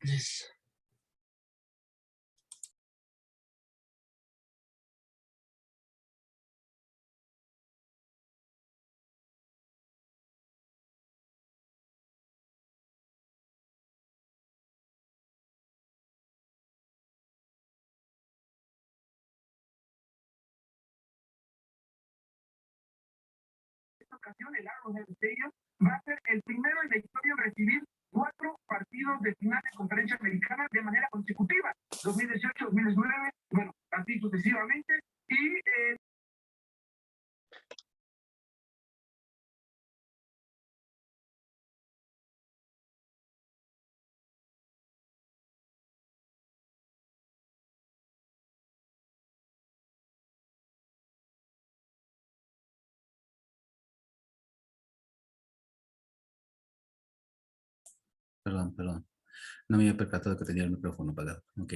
Yes. Ocasión, el Arrowhead Stadium va a ser el primero en la historia en recibir 4 partidos de final de conferencia americana de manera consecutiva, 2018, 2019, bueno, así sucesivamente, y Perdón. No me había percatado que tenía el micrófono apagado. Ok.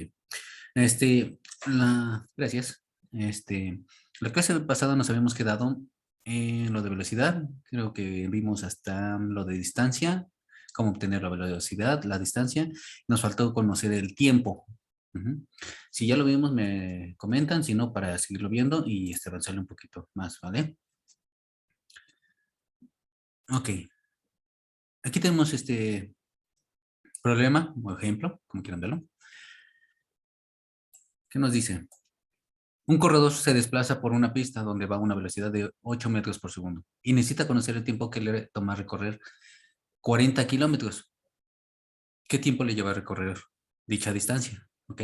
Gracias. La clase pasada nos habíamos quedado en lo de velocidad. Creo que vimos hasta lo de distancia, cómo obtener la velocidad, la distancia. Nos faltó conocer el tiempo. Ujú. Si ya lo vimos, me comentan, si no, para seguirlo viendo y avanzarle un poquito más, ¿vale? Ok. Aquí tenemos este problema o ejemplo, como quieran verlo. ¿Qué nos dice? Un corredor se desplaza por una pista donde va a una velocidad de 8 metros por segundo y necesita conocer el tiempo que le toma recorrer 40 kilómetros. ¿Qué tiempo le lleva a recorrer dicha distancia? ¿Ok?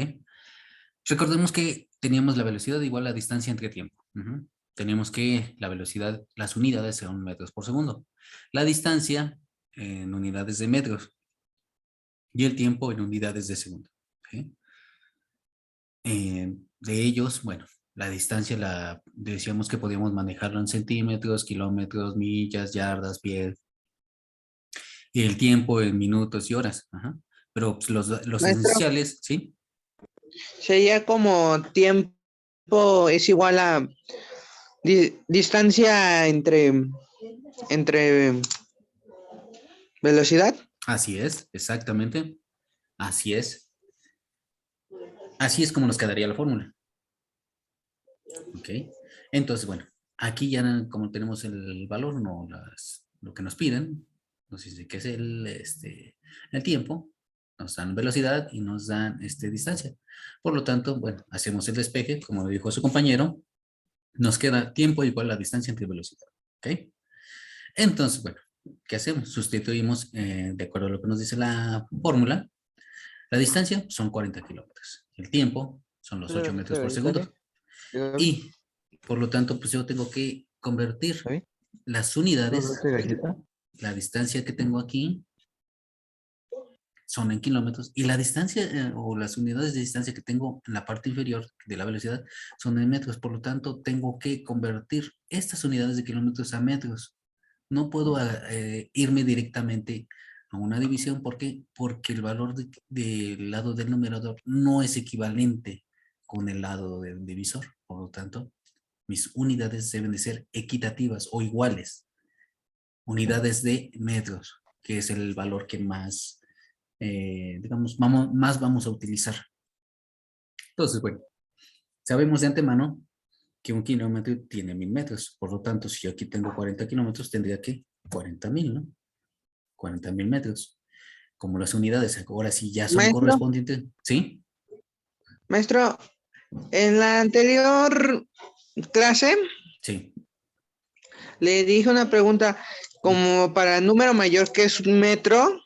Recordemos que teníamos la velocidad igual a la distancia entre tiempo. Tenemos que la velocidad, las unidades son metros por segundo. La distancia en unidades de metros y el tiempo en unidades de segundo. ¿Ok? De ellos, bueno, la distancia decíamos que podíamos manejarlo en centímetros, kilómetros, millas, yardas, pies, y el tiempo en minutos y horas. Ajá. Pero pues, los Maestro, esenciales, ¿sí? sería como tiempo es igual a distancia entre velocidad. Así es, exactamente. Así es. Así es como nos quedaría la fórmula. ¿Ok? Entonces, bueno, aquí ya como tenemos el valor, no lo que nos piden, nos dice que es el tiempo, nos dan velocidad y nos dan distancia. Por lo tanto, bueno, hacemos el despeje, como lo dijo su compañero, nos queda tiempo igual a distancia entre velocidad. ¿Ok? Entonces, bueno, ¿qué hacemos? Sustituimos, de acuerdo a lo que nos dice la fórmula, la distancia son 40 kilómetros, el tiempo son los 8 metros por segundo. Y por lo tanto, pues yo tengo que convertir las unidades, la distancia que tengo aquí son en kilómetros y la distancia o las unidades de distancia que tengo en la parte inferior de la velocidad son en metros. Por lo tanto, tengo que convertir estas unidades de kilómetros a metros. No puedo irme directamente a una división. ¿Por qué? Porque el valor del lado del numerador no es equivalente con el lado del divisor. Por lo tanto, mis unidades deben de ser equitativas o iguales. Unidades de metros, que es el valor que más, digamos, más vamos a utilizar. Entonces, bueno, sabemos de antemano que un kilómetro tiene 1000 metros. Por lo tanto, si yo aquí tengo 40 kilómetros, tendría que 40,000, ¿no? 40,000 metros. Como las unidades ahora sí ya son Maestro, correspondientes, ¿sí? maestro, en la anterior clase Sí. le dije una pregunta como para el número mayor que es un metro,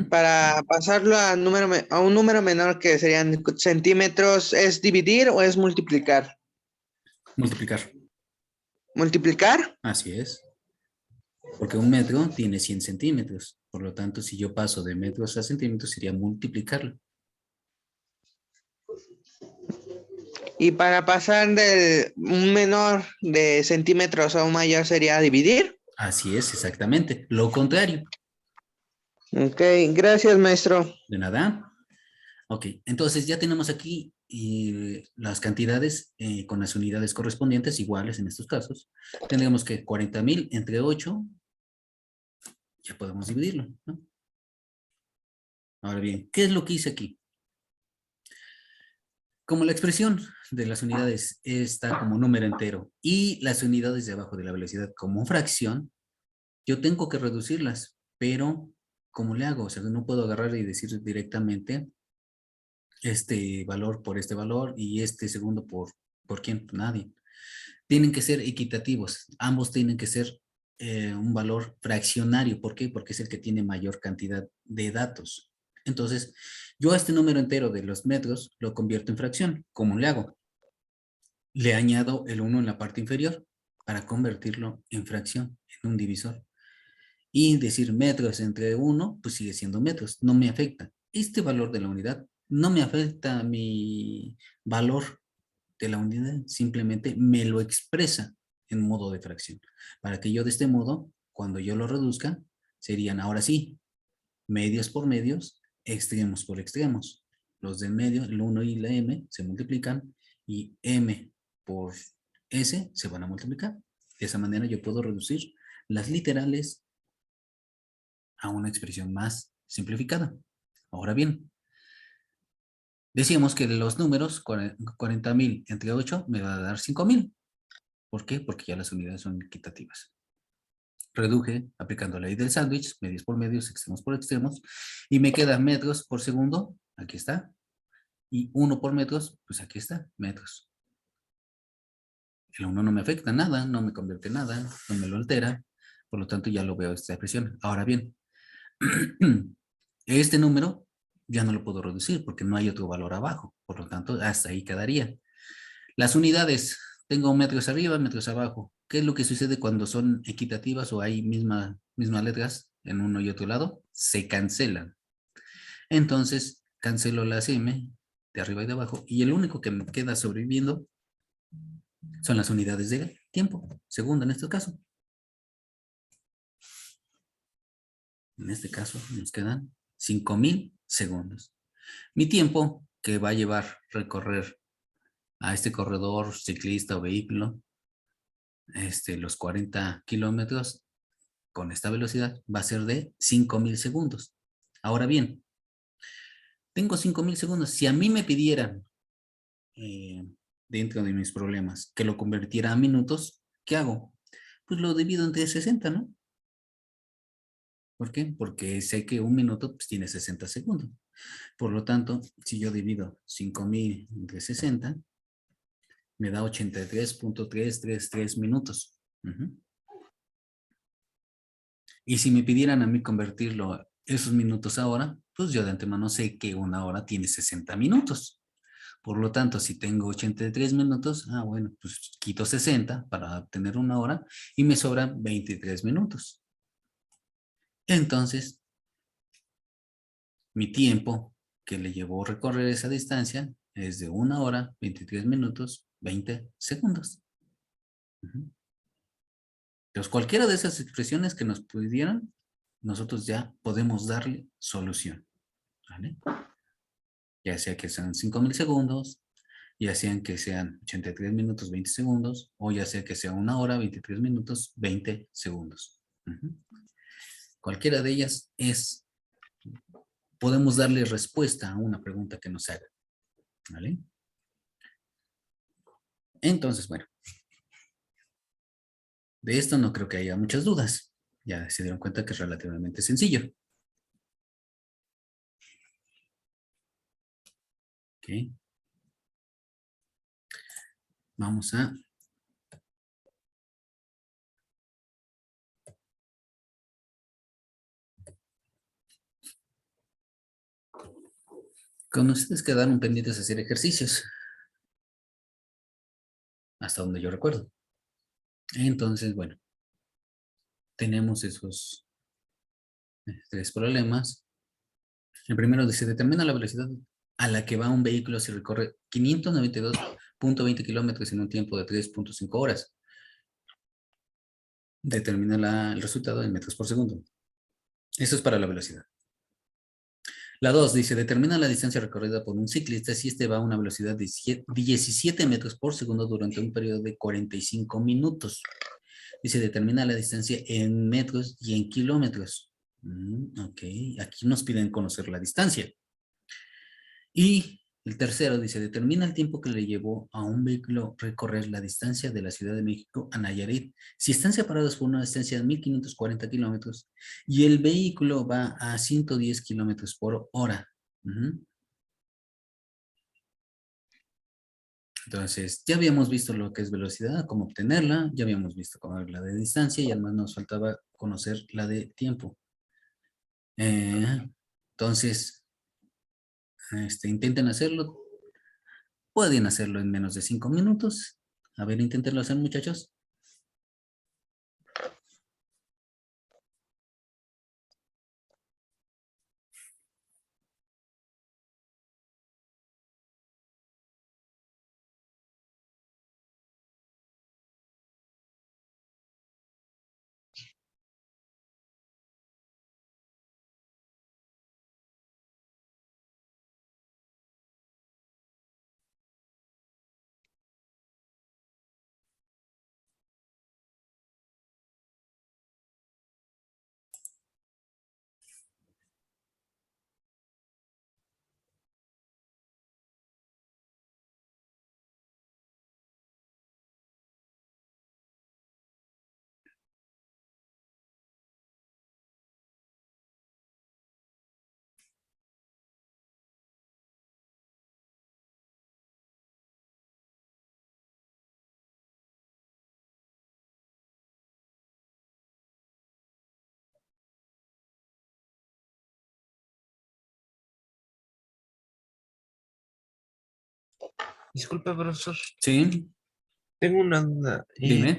para pasarlo a un número menor que serían centímetros, ¿es dividir o es multiplicar? Multiplicar. ¿Multiplicar? Así es. Porque un metro tiene 100 centímetros. Por lo tanto, si yo paso de metros a centímetros, sería multiplicarlo. Y para pasar de un menor de centímetros a un mayor sería dividir. Así es, exactamente. Lo contrario. Ok, gracias, maestro. De nada. Ok, entonces ya tenemos aquí las cantidades con las unidades correspondientes iguales en estos casos. Tendríamos que 40,000 entre 8, ya podemos dividirlo, ¿no? Ahora bien, ¿qué es lo que hice aquí? Como la expresión de las unidades está como número entero y las unidades de abajo de la velocidad como fracción, yo tengo que reducirlas, pero ¿cómo le hago? O sea, no puedo agarrar y decir directamente este valor por este valor y este segundo por quién, nadie. Tienen que ser equitativos, ambos tienen que ser un valor fraccionario. ¿Por qué? Porque es el que tiene mayor cantidad de datos. Entonces, yo a este número entero de los metros lo convierto en fracción. ¿Cómo le hago? Le añado el 1 en la parte inferior para convertirlo en fracción, en un divisor. Y decir metros entre 1, pues sigue siendo metros, no me afecta. Este valor de la unidad no me afecta a mi valor de la unidad, simplemente me lo expresa en modo de fracción. Para que yo de este modo, cuando yo lo reduzca, serían ahora sí, medios por medios, extremos por extremos. Los del medio, el 1 y la m, se multiplican y m por s se van a multiplicar. De esa manera yo puedo reducir las literales a una expresión más simplificada. Ahora bien, decíamos que los números 40,000 entre 8 me va a dar 5,000. ¿Por qué? Porque ya las unidades son equitativas. Reduje aplicando la ley del sándwich, medios por medios, extremos por extremos, y me queda metros por segundo, aquí está, y 1 por metros, pues aquí está, metros. El 1 no me afecta nada, no me convierte en nada, no me lo altera, por lo tanto ya lo veo esta expresión. Ahora bien, este número ya no lo puedo reducir porque no hay otro valor abajo, por lo tanto hasta ahí quedaría. Las unidades, tengo metros arriba, metros abajo. ¿Qué es lo que sucede cuando son equitativas o hay mismas letras en uno y otro lado? Se cancelan. Entonces, cancelo las M de arriba y de abajo y el único que me queda sobreviviendo son las unidades de tiempo, segundo en este caso. En este caso nos quedan 5,000 segundos. Mi tiempo que va a llevar recorrer a este corredor, ciclista o vehículo, los 40 kilómetros con esta velocidad va a ser de 5,000 segundos. Ahora bien, tengo 5,000 segundos. Si a mí me pidieran, dentro de mis problemas, que lo convirtiera a minutos, ¿qué hago? Pues lo divido entre 60, ¿no? ¿Por qué? Porque sé que un minuto pues, tiene 60 segundos. Por lo tanto, si yo divido 5,000 entre 60, me da 83,333 minutos. Y si me pidieran a mí convertirlo esos minutos ahora, pues yo de antemano sé que una hora tiene 60 minutos. Por lo tanto, si tengo 83 minutos, bueno, pues quito 60 para obtener una hora y me sobran 23 minutos. Entonces, mi tiempo que le llevó recorrer esa distancia es de 1 hora, 23 minutos, 20 segundos. Entonces, cualquiera de esas expresiones que nos pidieran, nosotros ya podemos darle solución. ¿Vale? Ya sea que sean 5,000 segundos, ya sean que sean 83 minutos 20 segundos, o ya sea que sea 1 hora 23 minutos 20 segundos. Cualquiera de ellas podemos darle respuesta a una pregunta que nos haga. ¿Vale? Entonces, bueno, de esto no creo que haya muchas dudas. Ya se dieron cuenta que es relativamente sencillo. Ok. Vamos a con ustedes quedaron pendientes de hacer ejercicios. Hasta donde yo recuerdo. Entonces, bueno, tenemos esos 3 problemas. El primero dice, determina la velocidad a la que va un vehículo si recorre 592.20 kilómetros en un tiempo de 3.5 horas. Determina el resultado en metros por segundo. Eso es para la velocidad. La 2 dice, determina la distancia recorrida por un ciclista si este va a una velocidad de 17 metros por segundo durante un periodo de 45 minutos. Dice, determina la distancia en metros y en kilómetros. Ok, aquí nos piden conocer la distancia. Y el tercero dice, determina el tiempo que le llevó a un vehículo recorrer la distancia de la Ciudad de México a Nayarit. Si están separados por una distancia de 1540 kilómetros y el vehículo va a 110 kilómetros por hora. Entonces, ya habíamos visto lo que es velocidad, cómo obtenerla, ya habíamos visto cómo la de distancia y además nos faltaba conocer la de tiempo. Entonces, intenten hacerlo. Pueden hacerlo en menos de 5 minutos. A ver, inténtenlo hacer, muchachos. Disculpe, profesor. Sí, Tengo una duda. dime.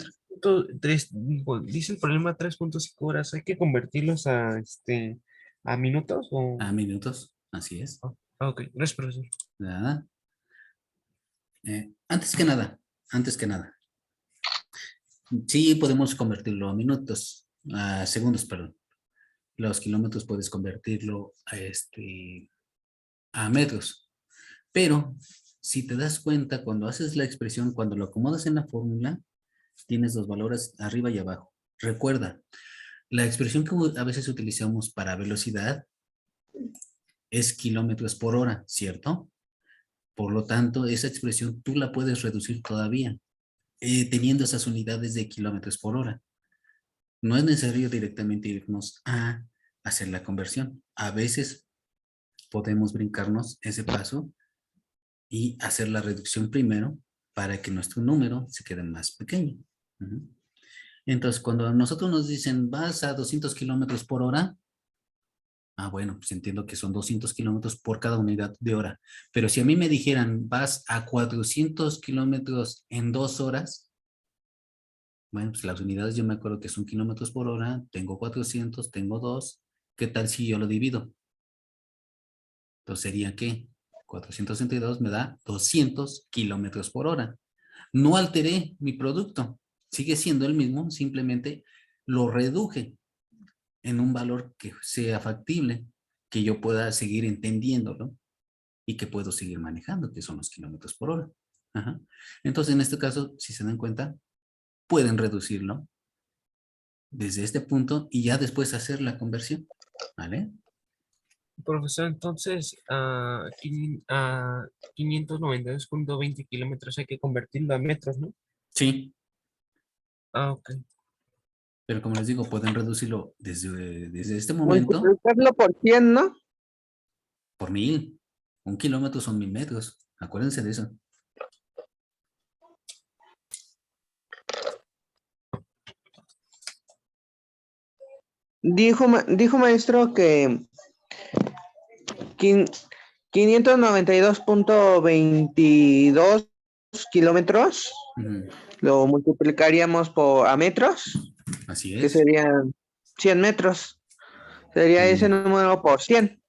Dice el problema 3.5 horas. ¿Hay que convertirlos a minutos o...? A minutos, así es. Ok, gracias, profesor. Nada. Antes que nada. Sí, podemos convertirlo a minutos, a segundos, perdón. Los kilómetros puedes convertirlo a metros. Pero si te das cuenta, cuando haces la expresión, cuando lo acomodas en la fórmula, tienes los valores arriba y abajo. Recuerda, la expresión que a veces utilizamos para velocidad es kilómetros por hora, ¿cierto? Por lo tanto, esa expresión tú la puedes reducir todavía, teniendo esas unidades de kilómetros por hora. No es necesario directamente irnos a hacer la conversión. A veces podemos brincarnos ese paso y hacer la reducción primero para que nuestro número se quede más pequeño. Entonces, cuando a nosotros nos dicen vas a 200 kilómetros por hora, bueno, pues entiendo que son 200 kilómetros por cada unidad de hora. Pero si a mí me dijeran vas a 400 kilómetros en 2 horas, bueno, pues las unidades yo me acuerdo que son kilómetros por hora, tengo 400, tengo 2. ¿Qué tal si yo lo divido? Entonces sería que 462 me da 200 kilómetros por hora. No alteré mi producto, sigue siendo el mismo, simplemente lo reduje en un valor que sea factible, que yo pueda seguir entendiéndolo y que puedo seguir manejando, que son los kilómetros por hora. Ajá. Entonces, en este caso, si se dan cuenta, pueden reducirlo desde este punto y ya después hacer la conversión. ¿Vale? Profesor, entonces a 592.20 kilómetros hay que convertirlo a metros, ¿no? Sí, Ok. pero como les digo, pueden reducirlo desde este momento Multiplicarlo por 100, ¿no? por 1000. 1 kilómetro son 1000 metros. Acuérdense de eso. Dijo maestro que 592.22 kilómetros lo multiplicaríamos a metros, Así que es. serían 100 metros. Sería ese número por 100.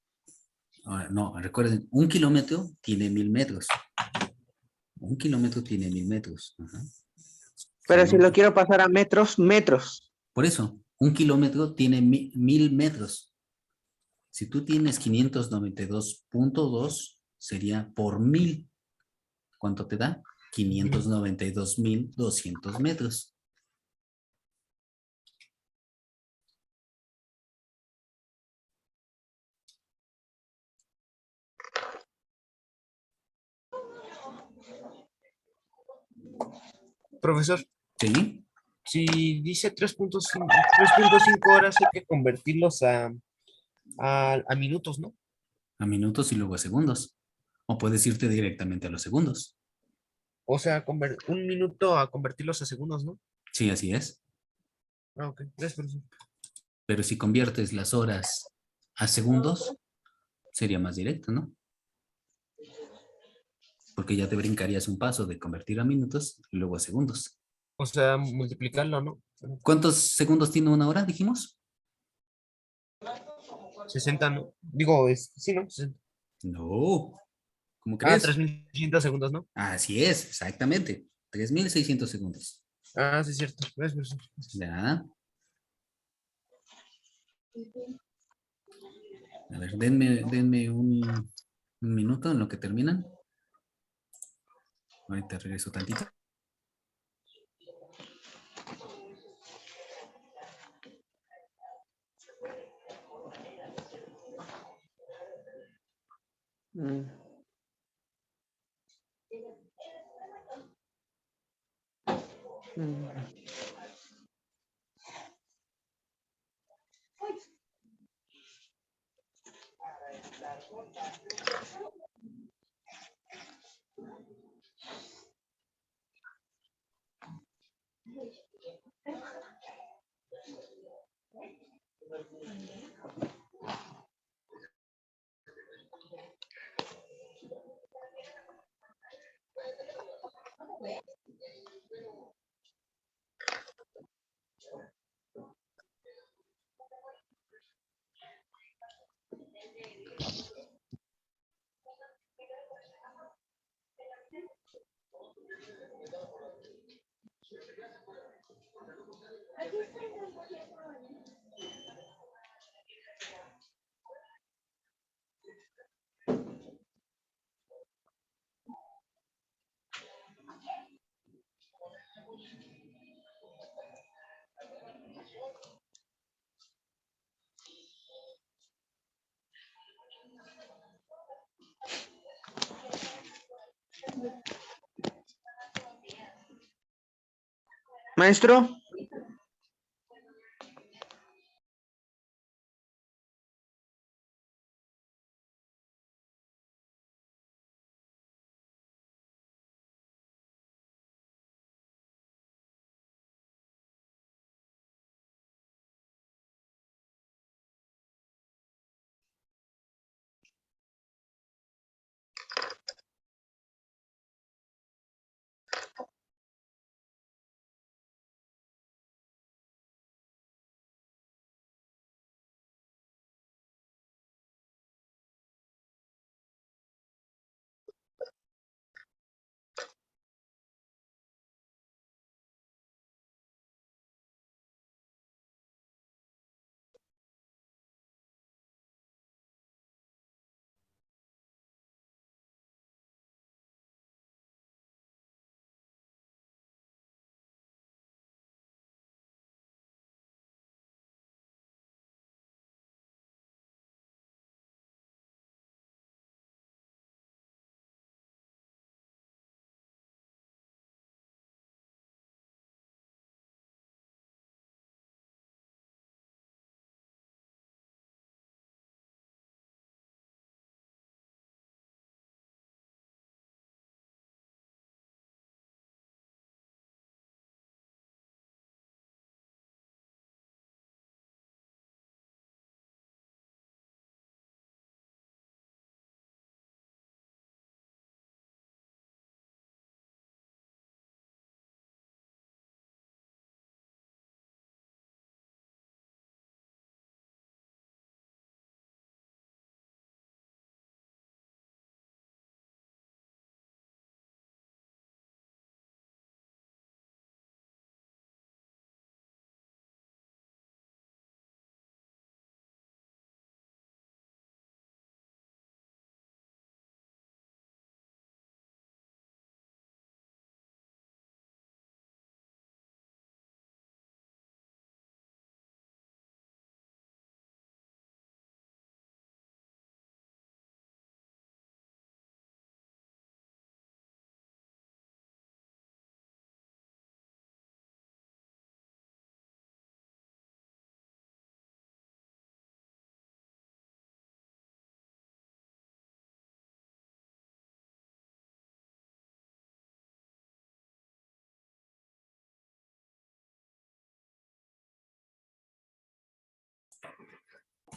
Ahora, no, recuerden, 1 kilómetro tiene 1000 metros. 1 kilómetro tiene 1000 metros. Ajá. Pero Sí, si lo quiero pasar a metros, metros. por eso, 1 kilómetro tiene 1000 metros. Si tú tienes 592.2, sería por 1000. ¿Cuánto te da? 592.200 metros. Profesor, ¿Sí? si dice 3.5 horas, hay que convertirlos a minutos, ¿no? A minutos y luego a segundos. O puedes irte directamente a los segundos. O sea, un minuto a convertirlos a segundos, ¿no? Sí, así es. Ah, ok, gracias, profesor. Pero si conviertes las horas a segundos, sería más directo, ¿no? Porque ya te brincarías un paso de convertir a minutos y luego a segundos. O sea, multiplicarlo, ¿no? ¿Cuántos segundos tiene una hora, dijimos? 60, ¿no? Digo, sí, ¿no? 60. No, ¿cómo Ah, crees? 3.600 segundos, ¿no? Así es, exactamente. 3600 segundos. Ah, sí, es cierto. Gracias, profesor. Ya. A ver, denme un minuto en lo que terminan. Ahorita regreso tantito. Mm. Mm. Maestro.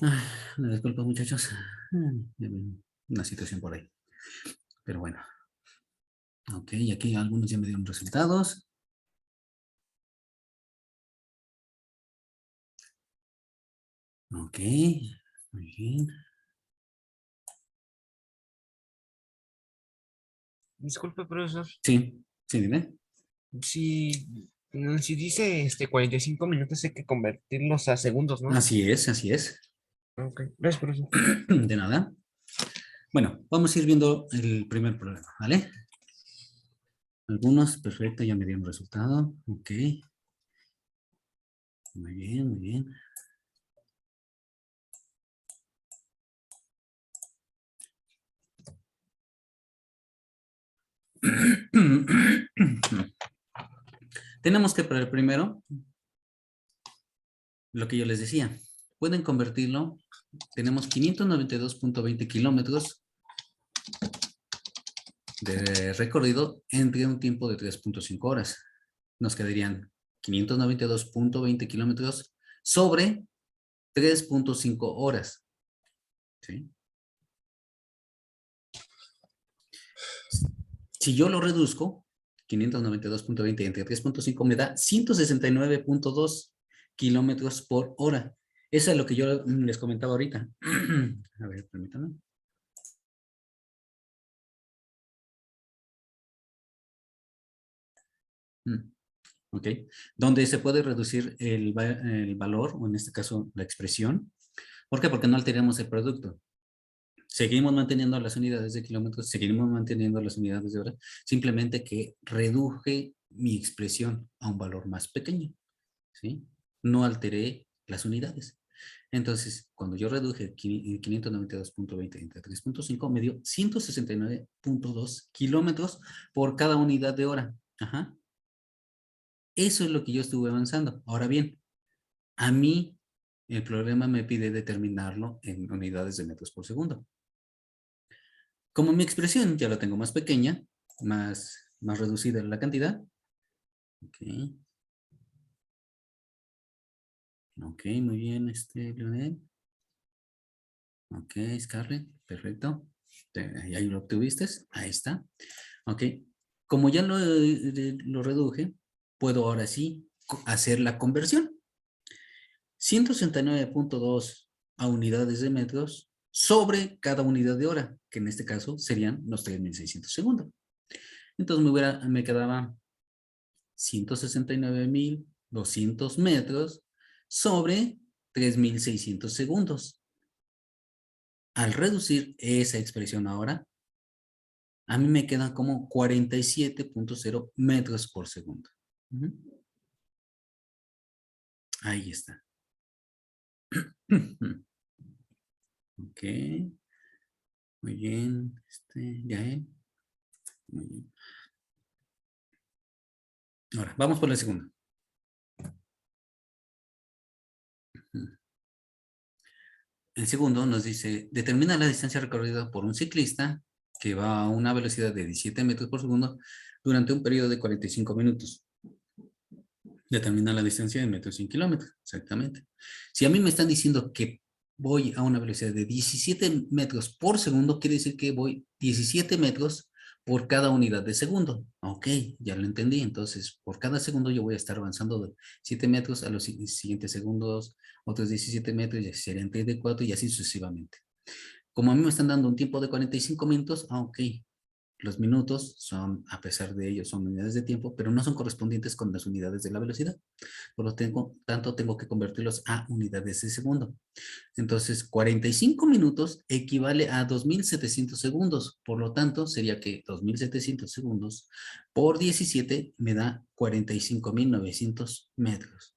Me disculpo, muchachos. Una situación por ahí. Pero bueno. Ok, aquí algunos ya me dieron resultados. Ok, muy bien. Disculpe, profesor. Sí, sí, dime. Si, si dice 45 minutos hay que convertirlos a segundos, ¿no? Así es, así es. Ok, gracias, profesor. De nada. Bueno, vamos a ir viendo el primer problema, ¿vale? Algunos, perfecto, ya me dieron resultado. Ok. Muy bien, muy bien. Tenemos que para el primero, lo que yo les decía, pueden convertirlo, tenemos 592.20 kilómetros de recorrido entre un tiempo de 3.5 horas. Nos quedarían 592.20 kilómetros sobre 3.5 horas. ¿Sí? Si yo lo reduzco, 592.20 entre 3.5 me da 169.2 kilómetros por hora. Eso es lo que yo les comentaba ahorita. A ver, permítanme. Ok. Donde se puede reducir el valor, o en este caso la expresión. ¿Por qué? Porque no alteramos el producto. Seguimos manteniendo las unidades de kilómetros, seguimos manteniendo las unidades de hora, simplemente que reduje mi expresión a un valor más pequeño, ¿sí? No alteré las unidades. Entonces, cuando yo reduje 592.20 entre 3.5, me dio 169.2 kilómetros por cada unidad de hora. Ajá. Eso es lo que yo estuve avanzando. Ahora bien, a mí el problema me pide determinarlo en unidades de metros por segundo. Como mi expresión ya la tengo más pequeña, más reducida la cantidad. Ok. Ok, muy bien, Leonel. Ok, Scarlett, perfecto. Ahí lo obtuviste, ahí está. Ok, como ya lo reduje, puedo ahora sí hacer la conversión. 169.2 a unidades de metros sobre cada unidad de hora, que en este caso serían los 3.600 segundos. Entonces me quedaba 169.200 metros sobre 3.600 segundos. Al reducir esa expresión ahora, a mí me quedan como 47.0 metros por segundo. Ahí está. Ok. Muy bien. Yael. Muy bien. Ahora, vamos por la segunda. El segundo nos dice, determina la distancia recorrida por un ciclista que va a una velocidad de 17 metros por segundo durante un periodo de 45 minutos. Determina la distancia en metros y en kilómetros, exactamente. Si a mí me están diciendo que voy a una velocidad de 17 metros por segundo, quiere decir que voy 17 metros por cada unidad de segundo. Ok, ya lo entendí. Entonces, por cada segundo yo voy a estar avanzando de 7 metros a los siguientes segundos, otros 17 metros, y así serían 34 y así sucesivamente. Como a mí me están dando un tiempo de 45 minutos, ok, los minutos son, a pesar de ello, son unidades de tiempo, pero no son correspondientes con las unidades de la velocidad. Por lo tanto, tengo que convertirlos a unidades de segundo. Entonces, 45 minutos equivale a 2.700 segundos. Por lo tanto, sería que 2.700 segundos por 17 me da 45.900 metros.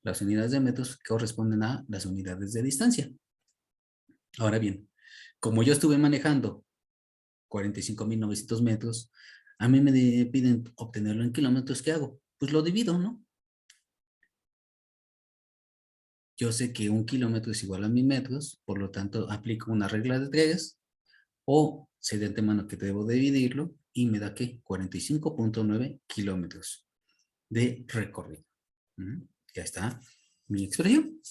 Las unidades de metros corresponden a las unidades de distancia. Ahora bien, como yo estuve manejando 45.900 metros, a mí me piden obtenerlo en kilómetros, ¿qué hago? Pues lo divido, ¿no? Yo sé que 1 kilómetro es igual a 1.000 metros, por lo tanto aplico una regla de 3, o sé de antemano que debo dividirlo, y me da que 45.9 kilómetros de recorrido. Ya está mi expresión.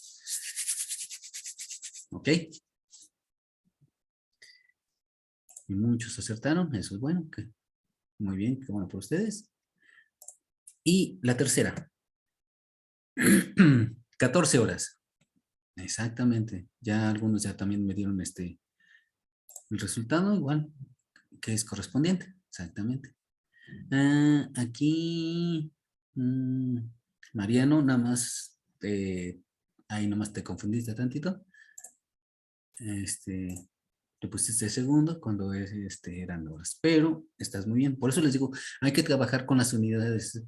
¿Ok? Y muchos acertaron, eso es bueno. Muy bien, qué bueno por ustedes. Y la tercera. 14 horas. Exactamente. Ya algunos ya también me dieron el resultado igual, que es correspondiente. Exactamente. Aquí, Mariano, nada más, ahí nomás te confundiste tantito. Le pusiste segundo cuando eran horas, pero estás muy bien. Por eso les digo, hay que trabajar con las unidades,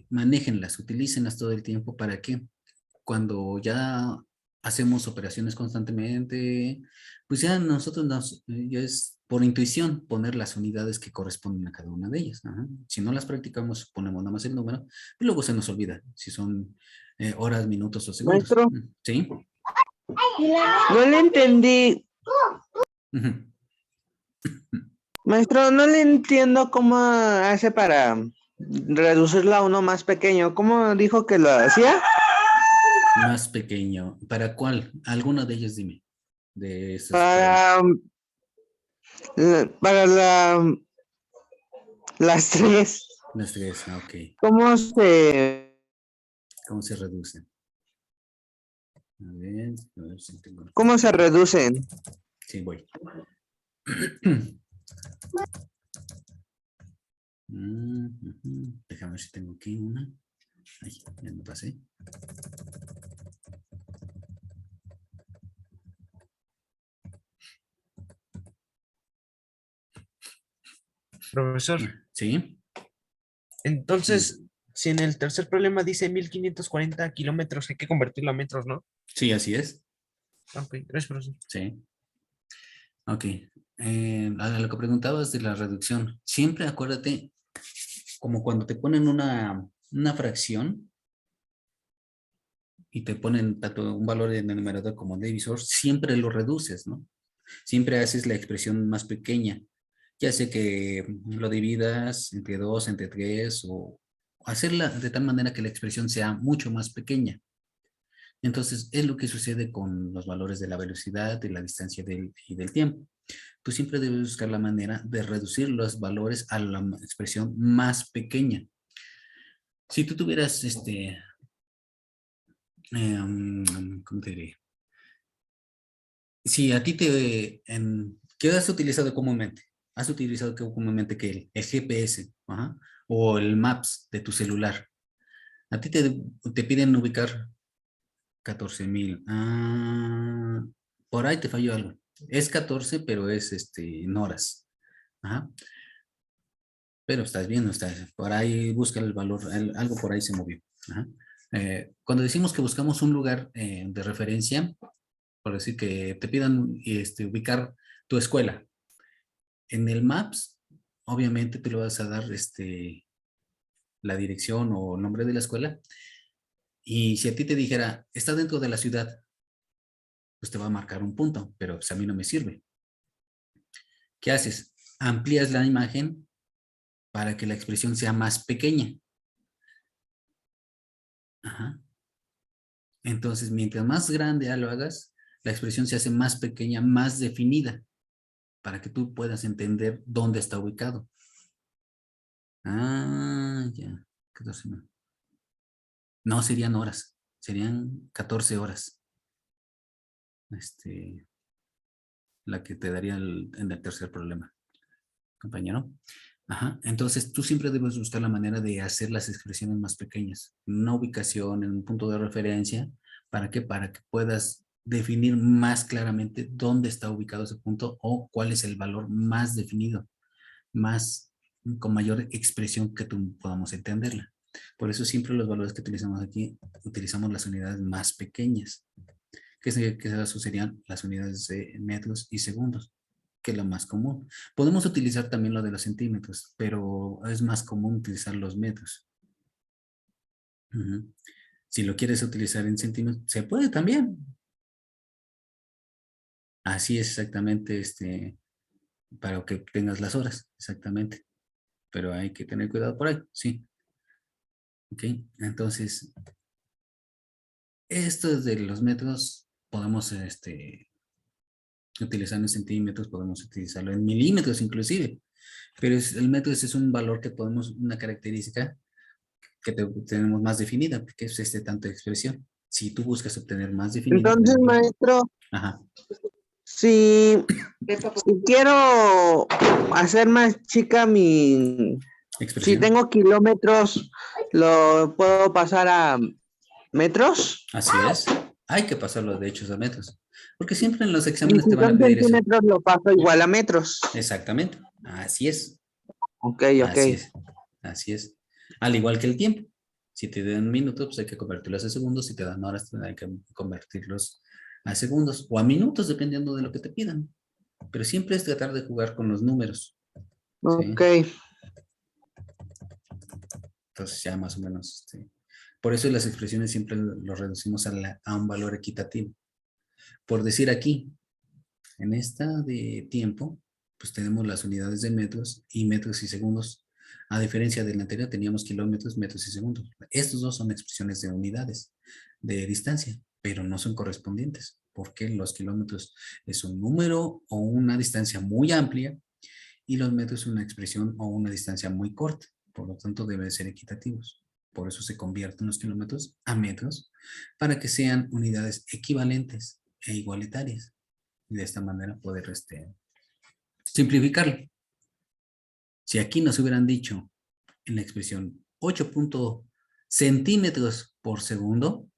manéjenlas, utilícenlas todo el tiempo para que cuando ya hacemos operaciones constantemente, pues ya nosotros ya es por intuición poner las unidades que corresponden a cada una de ellas. Ajá. Si no las practicamos, ponemos nada más el número y luego se nos olvida si son horas, minutos o segundos. Maestro, ¿Sí? no le entendí. Ujú. Maestro, no le entiendo cómo hace para reducirla a uno más pequeño. ¿Cómo dijo que lo hacía? Más pequeño. ¿Para cuál? Alguna de ellas dime. De esas Para, para las tres. las tres. Ok. ¿Cómo se, ¿Cómo se reducen? A ver si tengo. cómo se reducen? Sí, voy. Déjame ver si tengo aquí una. Ay, ya me pasé. Profesor, Sí, entonces, si en el tercer problema dice 1540 kilómetros, hay que convertirlo a metros, ¿no? sí, así es. Ok, gracias, profesor. Sí. Ok. A lo que preguntabas de la reducción, siempre acuérdate, como cuando te ponen una fracción y te ponen tanto un valor en el numerador como en el divisor, siempre lo reduces, ¿no? Siempre haces la expresión más pequeña. Ya sea que lo dividas entre 2, entre 3 o hacerla de tal manera que la expresión sea mucho más pequeña. Entonces, es lo que sucede con los valores de la velocidad, de la distancia y del tiempo. Tú siempre debes buscar la manera de reducir los valores a la expresión más pequeña. Si tú tuvieras, ¿cómo te diré? Si a ti ¿qué has utilizado comúnmente? Has utilizado comúnmente que el GPS, ajá, o el Maps de tu celular. A ti te piden ubicar 14,000. Por ahí te falló algo. Es 14, pero es en horas. Ajá. Pero estás bien, no estás. Por ahí busca el valor, algo por ahí se movió. Ajá. Cuando decimos que buscamos un lugar de referencia, por decir que te pidan ubicar tu escuela. En el Maps, obviamente te lo vas a dar la dirección o nombre de la escuela. Y si a ti te dijera, está dentro de la ciudad, pues te va a marcar un punto, pero pues a mí no me sirve. ¿Qué haces? Amplías la imagen para que la expresión sea más pequeña. Ajá. Entonces, mientras más grande lo hagas, la expresión se hace más pequeña, más definida, para que tú puedas entender dónde está ubicado. Ya. 14 no. No, serían horas. Serían 14 horas. La que te daría en el tercer problema, compañero. Ajá. Entonces, tú siempre debes buscar la manera de hacer las expresiones más pequeñas. Una ubicación, en un punto de referencia. ¿Para qué? Para que puedas definir más claramente dónde está ubicado ese punto o cuál es el valor más definido, más con mayor expresión que tú podamos entenderla. Por eso siempre los valores que utilizamos aquí, utilizamos las unidades más pequeñas, que serían las unidades de metros y segundos, que es lo más común. Podemos utilizar también lo de los centímetros, pero es más común utilizar los metros. Si lo quieres utilizar en centímetros, se puede también. Así es exactamente, para que tengas las horas, exactamente. Pero hay que tener cuidado por ahí, sí. Ok, entonces, esto es de los metros, podemos, utilizando en centímetros, podemos utilizarlo en milímetros inclusive. Pero el metro es un valor que podemos, una característica que tenemos más definida, que es este tanto de expresión. Si tú buscas obtener más definido. Entonces, maestro, Ajá. si quiero hacer más chica si Expresión. tengo kilómetros, ¿lo puedo pasar a metros? Así es. Hay que pasarlo de hechos a metros. Porque siempre en los Y exámenes si te van a son pedir eso. centímetros, lo paso igual a metros. Exactamente. Así es. Ok, ok. Así es. Así es. Al igual que el tiempo. Si te dan minutos, pues hay que convertirlos a segundos. Si te dan horas, hay que convertirlos a segundos o a minutos, dependiendo de lo que te pidan. Pero siempre es tratar de jugar con los números. ¿Sí? Ok. Entonces ya más o menos. Por eso las expresiones siempre lo reducimos a un valor equitativo. Por decir aquí, en esta de tiempo, pues tenemos las unidades de metros y segundos. A diferencia del anterior, teníamos kilómetros, metros y segundos. Estos dos son expresiones de unidades de distancia, pero no son correspondientes, porque los kilómetros es un número o una distancia muy amplia y los metros es una expresión o una distancia muy corta. Por lo tanto, deben ser equitativos. Por eso se convierten los kilómetros a metros para que sean unidades equivalentes e igualitarias. Y de esta manera poder simplificarlo. Si aquí nos hubieran dicho en la expresión 8 centímetros por segundo,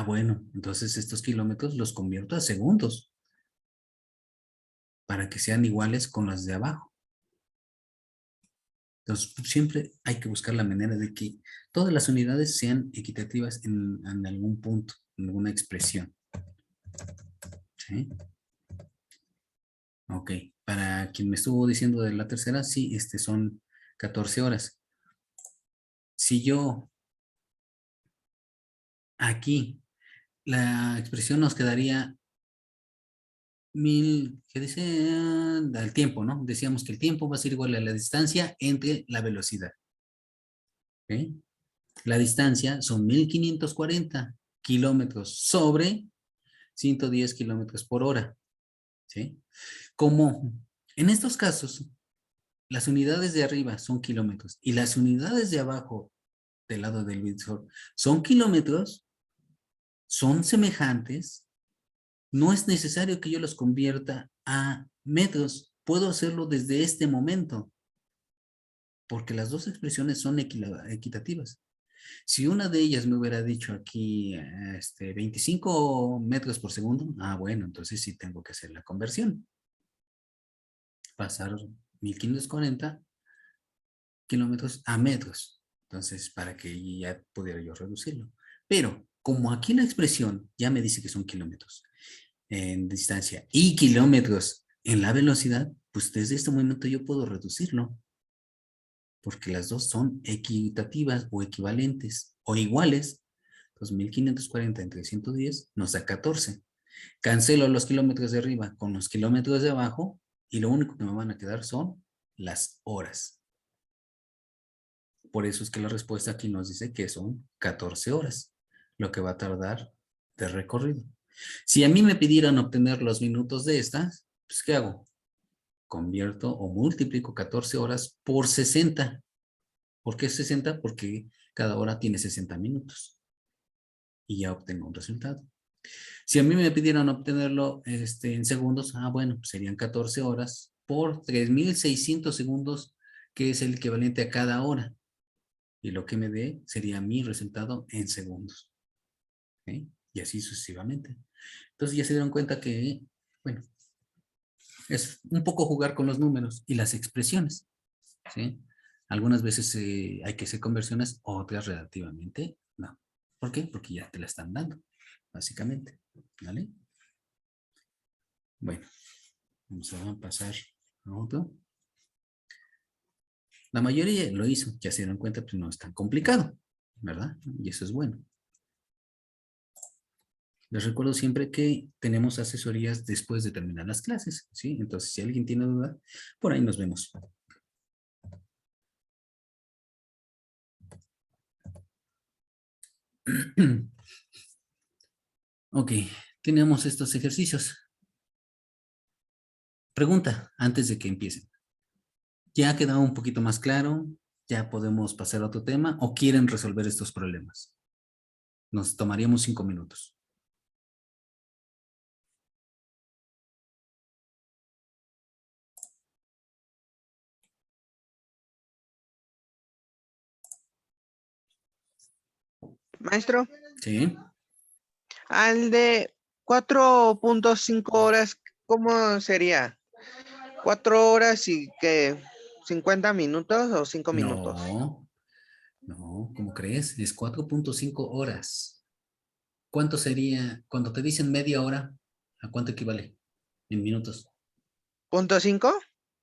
bueno, entonces estos kilómetros los convierto a segundos para que sean iguales con las de abajo. Entonces, siempre hay que buscar la manera de que todas las unidades sean equitativas en algún punto, en alguna expresión. ¿Sí? Ok, para quien me estuvo diciendo de la tercera, sí, son 14 horas. Si yo aquí, la expresión nos quedaría 1000, ¿qué dice? El tiempo, ¿no? Decíamos que el tiempo va a ser igual a la distancia entre la velocidad. ¿Ok? La distancia son 1540 kilómetros sobre 110 kilómetros por hora. ¿Sí? Como en estos casos, las unidades de arriba son kilómetros y las unidades de abajo del lado del visor son kilómetros, son semejantes, no es necesario que yo los convierta a metros. Puedo hacerlo desde este momento, porque las dos expresiones son equitativas. Si una de ellas me hubiera dicho aquí 25 metros por segundo, bueno, entonces sí tengo que hacer la conversión. Pasar 1540 kilómetros a metros. Entonces, para que ya pudiera yo reducirlo. Pero, como aquí la expresión ya me dice que son kilómetros en distancia y kilómetros en la velocidad, pues desde este momento yo puedo reducirlo. Porque las dos son equitativas o equivalentes o iguales. Entonces, 1540 entre 110 nos da 14. Cancelo los kilómetros de arriba con los kilómetros de abajo y lo único que me van a quedar son las horas. Por eso es que la respuesta aquí nos dice que son 14 horas, lo que va a tardar de recorrido. Si a mí me pidieran obtener los minutos de estas, pues ¿qué hago? Convierto o multiplico 14 horas por 60. ¿Por qué 60? Porque cada hora tiene 60 minutos. Y ya obtengo un resultado. Si a mí me pidieran obtenerlo en segundos, bueno, pues serían 14 horas por 3600 segundos, que es el equivalente a cada hora. Y lo que me dé sería mi resultado en segundos. ¿Okay? Y así sucesivamente. Entonces ya se dieron cuenta que, bueno, es un poco jugar con los números y las expresiones. ¿Sí? Algunas veces hay que hacer conversiones, otras relativamente no. ¿Por qué? Porque ya te la están dando, básicamente. ¿Vale? Bueno, vamos a pasar a otro. La mayoría lo hizo, ya se dieron cuenta, pues no es tan complicado, ¿verdad? Y eso es bueno. Les recuerdo siempre que tenemos asesorías después de terminar las clases, ¿sí? Entonces, si alguien tiene duda, por ahí nos vemos. Ok, tenemos estos ejercicios. Pregunta antes de que empiecen. ¿Ya ha quedado un poquito más claro? ¿Ya podemos pasar a otro tema? ¿O quieren resolver estos problemas? Nos tomaríamos 5 minutos. Maestro, ¿Sí? al de 4.5 horas, ¿cómo sería? 4 horas y que 50 minutos o 5 minutos. No, no, ¿cómo crees? Es 4.5 horas. ¿Cuánto sería, cuando te dicen media hora, a cuánto equivale en minutos? ¿Punto 5?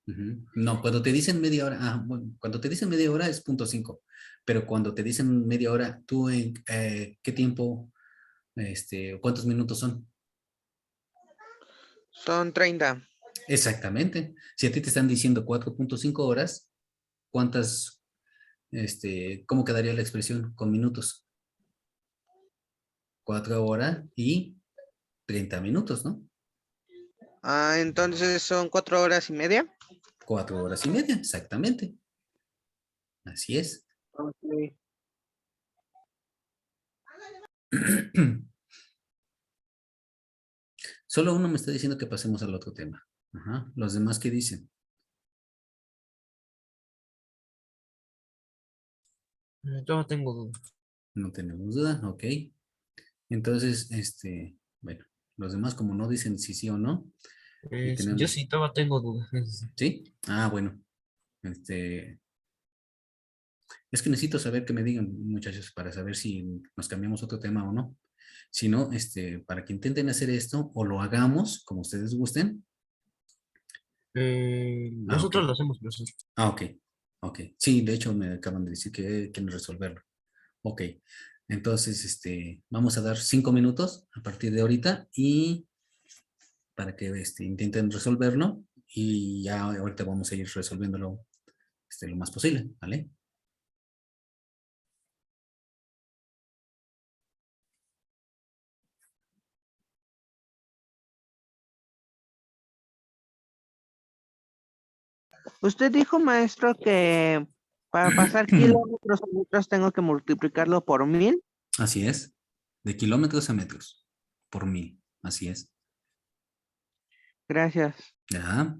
Ujú. No, cuando te dicen media hora, bueno, cuando te dicen media hora es 0.5, pero cuando te dicen media hora, ¿tú en qué tiempo, cuántos minutos son? Son 30. Exactamente. Si a ti te están diciendo 4.5 horas, ¿cuántas, cómo quedaría la expresión con minutos? 4 horas y 30 minutos, ¿no? Entonces son 4 horas y media. 4 horas y media, exactamente. Así es. Ok. Solo uno me está diciendo que pasemos al otro tema. Ajá. Los demás, ¿qué dicen? Yo no tengo duda. No tenemos duda, ok. Entonces, bueno, los demás como no dicen si sí o no, y Yo tenemos, sí, todavía tengo duda. ¿sí? Bueno, es que necesito saber que me digan, muchachos, para saber si nos cambiamos otro tema o no. Si no, para que intenten hacer esto o lo hagamos como ustedes gusten. Ok. Nosotros lo hacemos, nosotros. Ok, ok. Sí, de hecho me acaban de decir que quieren resolverlo. Ok, entonces, vamos a dar 5 minutos a partir de ahorita y para que intenten resolverlo y ya ahorita vamos a ir resolviéndolo lo más posible, ¿vale? Usted dijo, maestro, que para pasar kilómetros a metros tengo que multiplicarlo por 1000. Así es, de kilómetros a metros por 1000, así es. Gracias. Ya,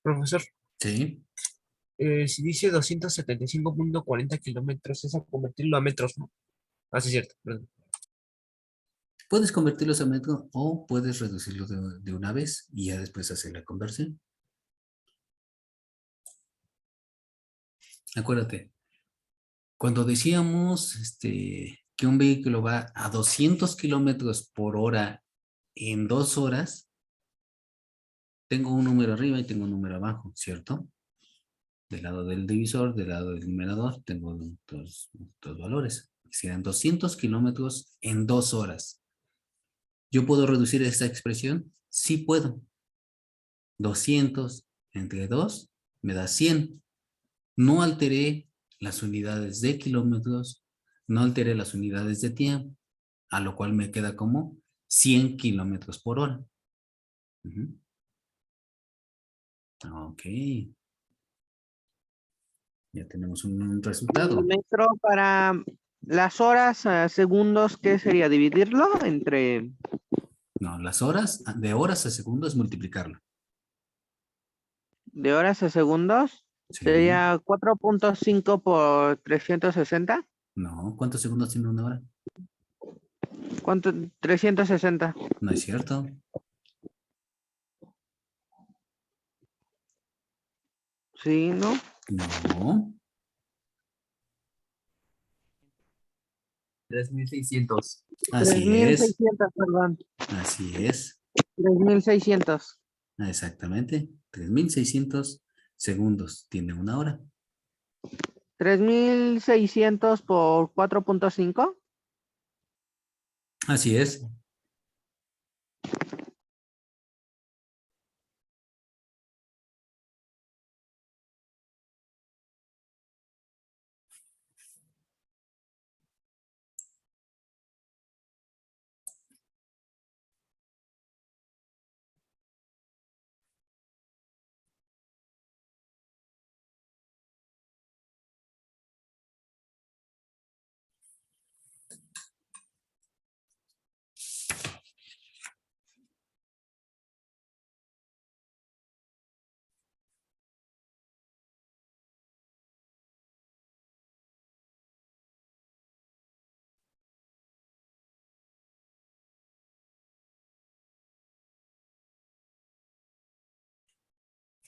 Profesor, sí. si dice 275.40 kilómetros, es a convertirlo a metros, ¿no? Así es cierto, perdón. Puedes convertirlos a metro o puedes reducirlo de una vez y ya después hacer la conversión. Acuérdate, cuando decíamos que un vehículo va a 200 kilómetros por hora en 2 horas, tengo un número arriba y tengo un número abajo, ¿cierto? Del lado del divisor, del lado del numerador, tengo dos valores. Serán 200 kilómetros en 2 horas. ¿Yo puedo reducir esta expresión? Sí puedo. 200 entre 2 me da 100. No alteré las unidades de kilómetros, no alteré las unidades de tiempo, a lo cual me queda como 100 kilómetros por hora. Ujú. Ok. Ya tenemos un resultado. Maestro, para las horas a segundos, ¿qué sería? ¿Dividirlo entre No, las horas, de horas a segundos, multiplicarlo. de horas a segundos? Sí. Sería 4.5 por 360. No, ¿cuántos segundos tiene una hora? ¿Cuánto? 360. No es cierto. Sí, ¿no? No. 3.600. Así es, 3,600, perdón. así es. 3,600. Exactamente. 3.600 segundos. Tiene una hora. 3,600 por 4,5. Así es.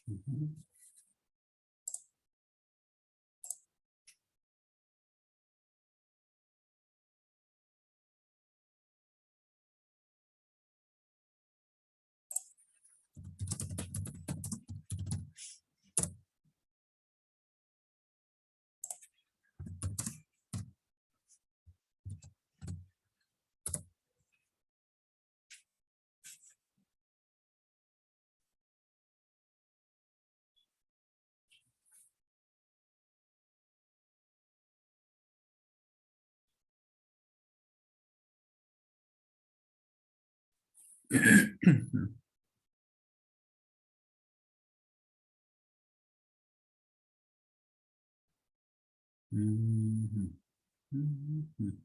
Ujú. Ujú. Ujú.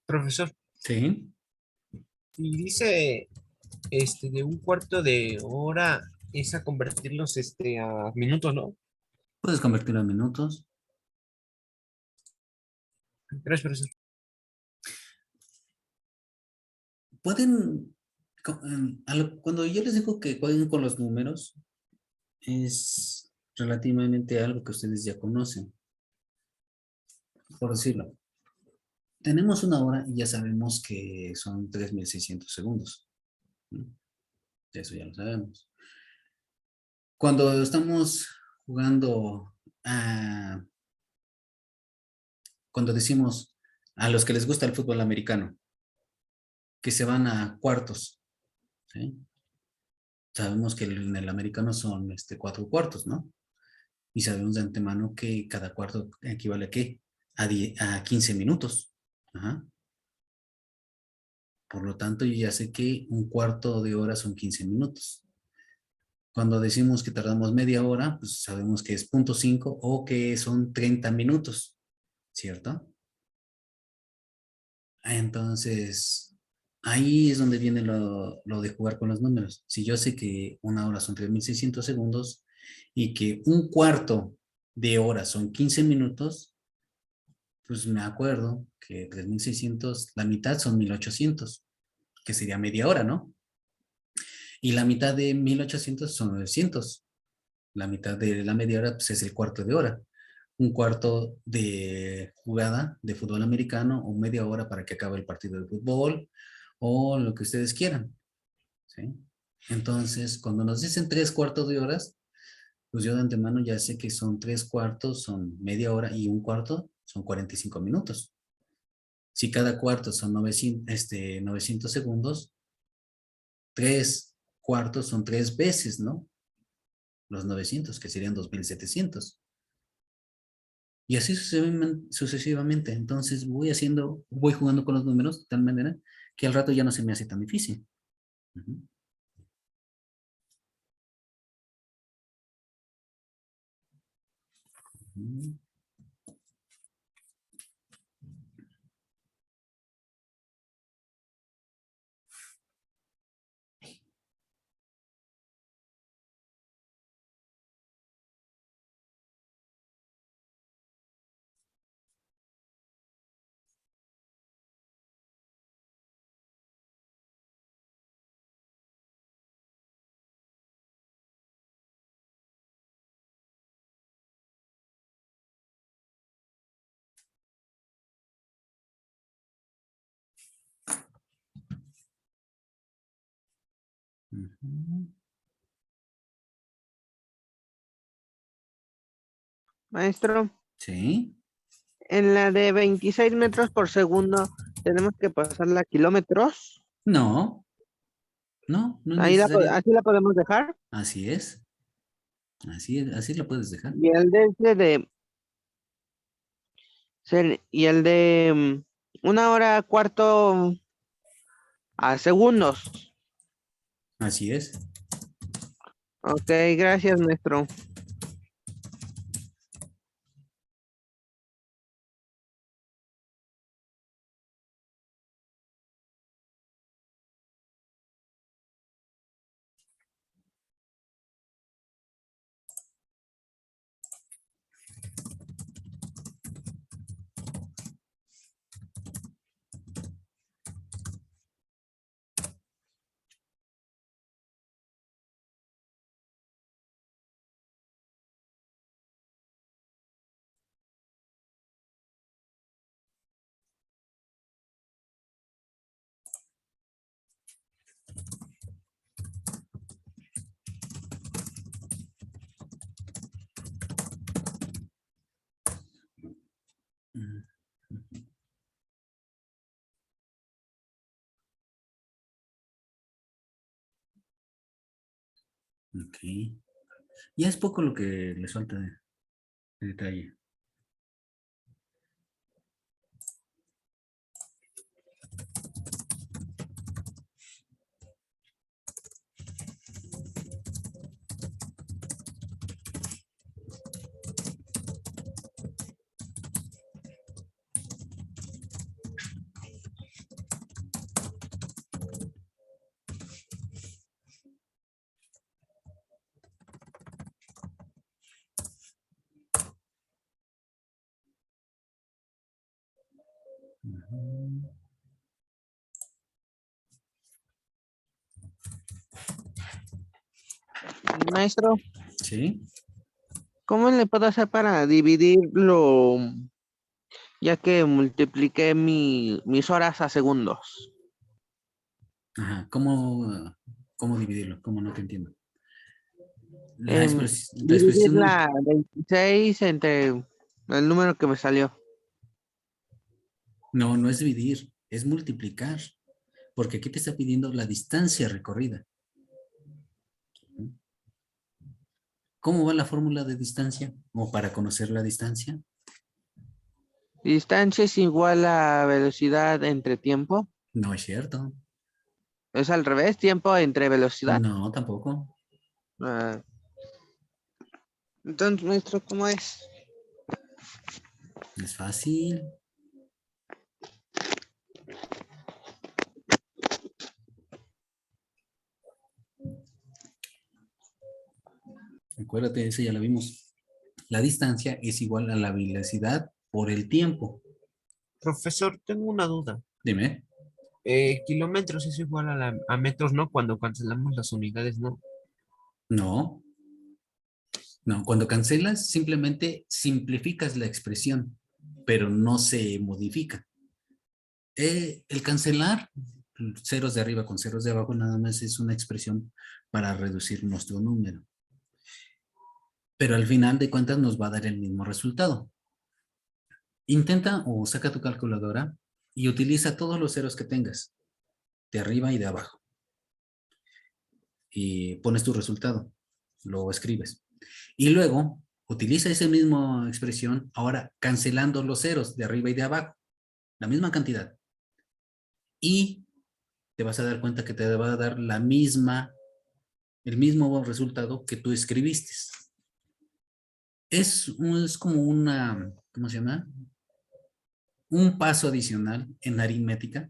Profesor, Sí. y dice de un cuarto de hora es a convertirlos a minutos, ¿no? Puedes convertirlo en minutos. Gracias, profesor. Pueden, cuando yo les digo que jueguen con los números, es relativamente algo que ustedes ya conocen, por decirlo. Tenemos una hora y ya sabemos que son 3.600 segundos. ¿No? Eso ya lo sabemos. Cuando estamos jugando, cuando decimos a los que les gusta el fútbol americano, que se van a cuartos, ¿sí? Sabemos que en el americano son 4 cuartos, ¿no? Y sabemos de antemano que cada cuarto equivale a ¿qué? A 15 minutos. Ajá. Por lo tanto, yo ya sé que un cuarto de hora son 15 minutos. Cuando decimos que tardamos media hora, pues sabemos que es 0,5 o que son 30 minutos, ¿cierto? Entonces, ahí es donde viene lo de jugar con los números. Si yo sé que una hora son 3.600 segundos y que un cuarto de hora son 15 minutos, pues me acuerdo que 3.600, la mitad son 1.800, que sería media hora, ¿no? Y la mitad de 1.800 son 900. La mitad de la media hora pues, es el cuarto de hora. Un cuarto de jugada de fútbol americano o media hora para que acabe el partido de fútbol o lo que ustedes quieran. ¿Sí? Entonces, cuando nos dicen 3 cuartos de horas, pues yo de antemano ya sé que son 3 cuartos, son media hora y un cuarto son 45 minutos. Si cada cuarto son 900 segundos, 3 cuartos son 3 veces, ¿no? Los 900, que serían 2700. Y así sucesivamente. Entonces voy jugando con los números de tal manera que al rato ya no se me hace tan difícil. Ujú. Ujú. Ujú. Maestro, Sí. en la de 26 metros por segundo, tenemos que pasarla a kilómetros. No, no es Ahí necesario. así la podemos dejar. Así es. Así lo puedes dejar. Y el de ese de y el de 1 hora cuarto a segundos. Así es. Ok, gracias, maestro. Ujú. Ok. Ya es poco lo que le falta de detalle. Ujú. Maestro, Sí. ¿cómo le puedo hacer para dividirlo, ya que multipliqué mis horas a segundos? Ajá. ¿Cómo dividirlo? ¿Cómo no te entiendo? La Dividir expresión la 26 entre el número que me salió. no es dividir, es multiplicar. Porque aquí te está pidiendo la distancia recorrida. ¿Cómo va la fórmula de distancia? O para conocer la distancia. Distancia es igual a velocidad entre tiempo. No es cierto. Es al revés, tiempo entre velocidad. No, tampoco. Ah, entonces, maestro, ¿cómo es? Es fácil. Acuérdate, eso ya lo vimos. La distancia es igual a la velocidad por el tiempo. Profesor, tengo una duda. Dime. Kilómetros es igual a metros, ¿no? Cuando cancelamos las unidades, ¿no? No, no. Cuando cancelas, simplemente simplificas la expresión, pero no se modifica. El cancelar ceros de arriba con ceros de abajo nada más es una expresión para reducir nuestro número. Pero al final de cuentas nos va a dar el mismo resultado. Intenta o saca tu calculadora y utiliza todos los ceros que tengas, de arriba y de abajo. y pones tu resultado, lo escribes. Y luego utiliza esa misma expresión ahora cancelando los ceros de arriba y de abajo, la misma cantidad. Y te vas a dar cuenta que te va a dar el mismo resultado que tú escribiste. Es como una, ¿cómo se llama? Un paso adicional en aritmética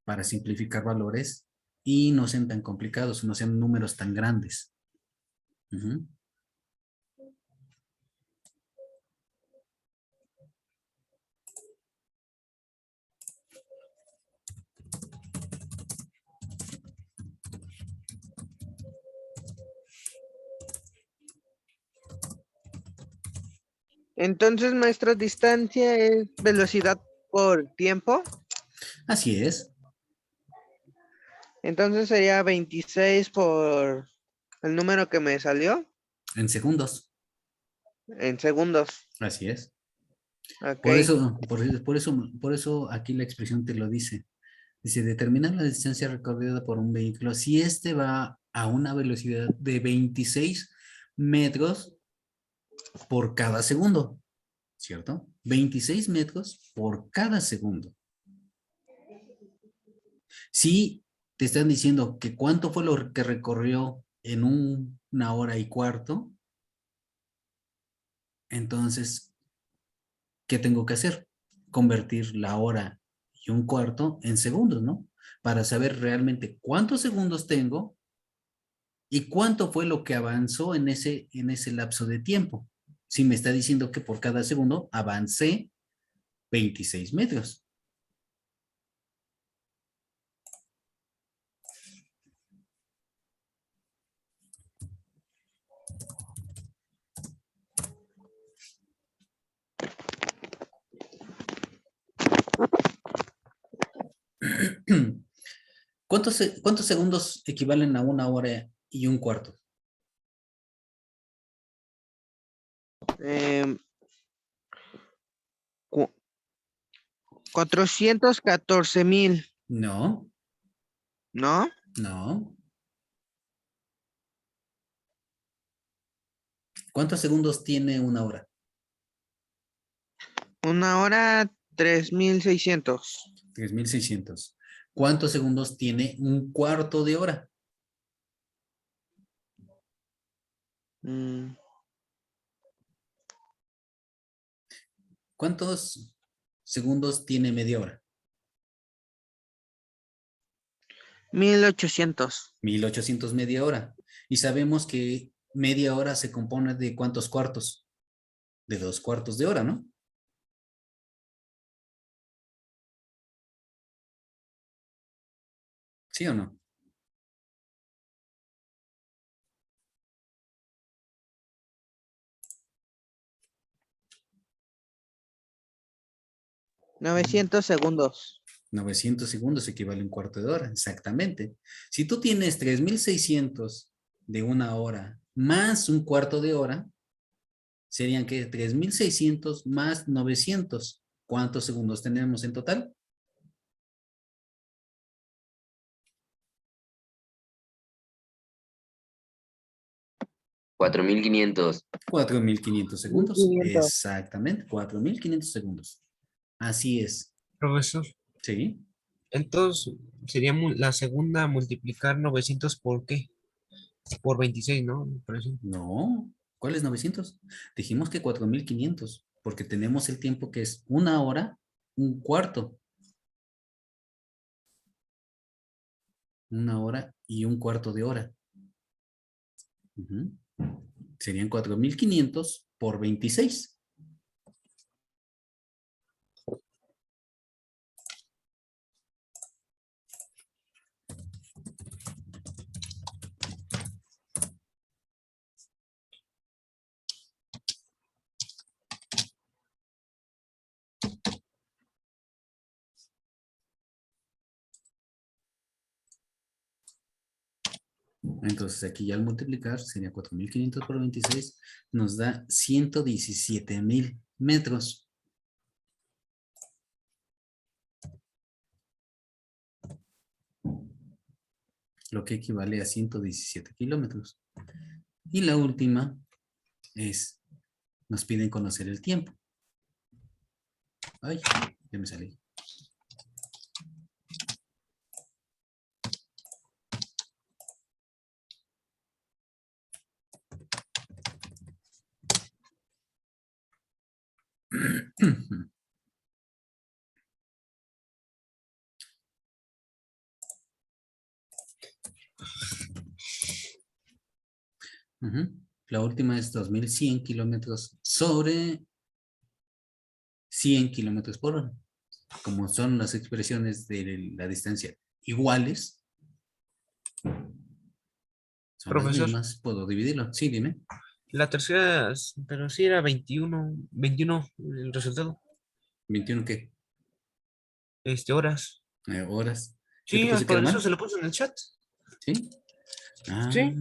para simplificar valores y no sean tan complicados, no sean números tan grandes. Uh-huh. Entonces, nuestra distancia es velocidad por tiempo. Así es. Entonces sería 26 por el número que me salió. En segundos. En segundos. Así es. Okay. Por eso aquí la expresión te lo dice. Dice, determinar la distancia recorrida por un vehículo si este va a una velocidad de 26 metros por cada segundo, ¿cierto? 26 metros por cada segundo. Si te están diciendo que cuánto fue lo que recorrió en una hora y cuarto, entonces, ¿qué tengo que hacer? Convertir la hora y un cuarto en segundos, ¿no? Para saber realmente cuántos segundos tengo y cuánto fue lo que avanzó en ese lapso de tiempo. Si me está diciendo que por cada segundo avancé 26 metros. ¿Cuántos segundos equivalen a una hora y un cuarto? 414,000. No, ¿No? no. ¿Cuántos segundos tiene una hora? Una hora, 3,600. 3600. ¿Cuántos segundos tiene un cuarto de hora? Mm, ¿Cuántos segundos tiene media hora? 1,800. 1800 media hora. Y sabemos que media hora se compone de ¿cuántos cuartos? De 2 cuartos de hora, ¿no? ¿Sí o no? $900 segundos. 900 segundos equivale a un cuarto de hora, exactamente. Si tú tienes 3600 de una hora más un cuarto de hora, serían que 3600 más 900. ¿Cuántos segundos tenemos en total? 4.500. 4500 segundos. 1,500. Exactamente, 4500 segundos. Así es. Profesor, ¿Sí? entonces sería la segunda multiplicar 900 por qué? Por 26, ¿no? Por eso. No. ¿Cuáles 900? Dijimos que 4500, porque tenemos el tiempo que es una hora, un cuarto. Una hora y un cuarto de hora. Ujú. Serían 4500 por 26. Entonces aquí ya al multiplicar sería 4500 por 26, nos da 117,000 metros. lo que equivale a 117 kilómetros. Y la última es, nos piden conocer el tiempo. Ay, ya me salí. Ujú. La última es 2100 kilómetros sobre 100 kilómetros por hora. Como son las expresiones de la distancia iguales, son las Profesor, mismas, puedo dividirlo. Sí, dime. la tercera, pero sí era 21 el resultado, 21 qué, horas. horas. Yo te Sí, puse que era por eso mal, se lo puse en el chat. ¿sí? Ah, Sí,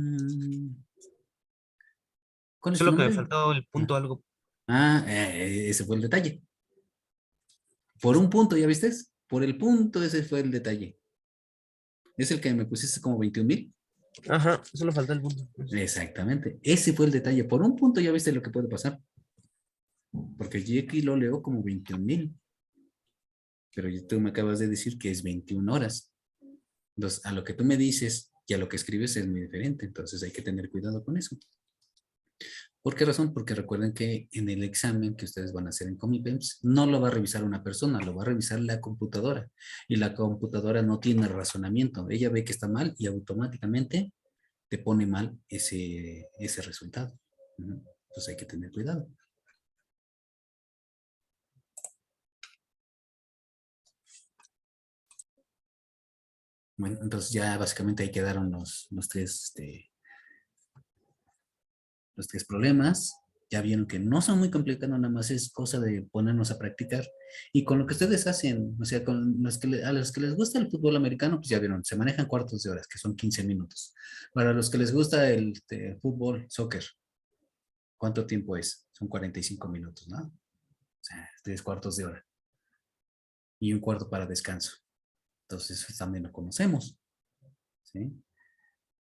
¿cuál es tu solo que me nombre? faltó el Ah, punto algo. ese fue el detalle. Por un punto, ¿ya viste? Por el punto ese fue el detalle. Es el que me pusiste como 21,000. Ajá, solo faltó el punto. Exactamente. Ese fue el detalle. Por un punto ya viste lo que puede pasar. Porque yo aquí lo leo como 21,000. Pero tú me acabas de decir que es 21 horas. Entonces, a lo que tú me dices y a lo que escribes es muy diferente. Entonces hay que tener cuidado con eso. ¿Por qué razón? Porque recuerden que en el examen que ustedes van a hacer en Comipems no lo va a revisar una persona, lo va a revisar la computadora. Y la computadora no tiene razonamiento. Ella ve que está mal y automáticamente te pone mal ese resultado. Entonces hay que tener cuidado. Bueno, entonces ya básicamente ahí quedaron los tres problemas. Ya vieron que no son muy complicados, nada más es cosa de ponernos a practicar. Y con lo que ustedes hacen, o sea, con los que a los que les gusta el fútbol americano, pues ya vieron, se manejan cuartos de horas, que son 15 minutos. Para los que les gusta el fútbol, soccer, ¿cuánto tiempo es? Son 45 minutos, ¿no? O sea, 3 cuartos de hora. Y un cuarto para descanso. Entonces, eso también lo conocemos, ¿sí?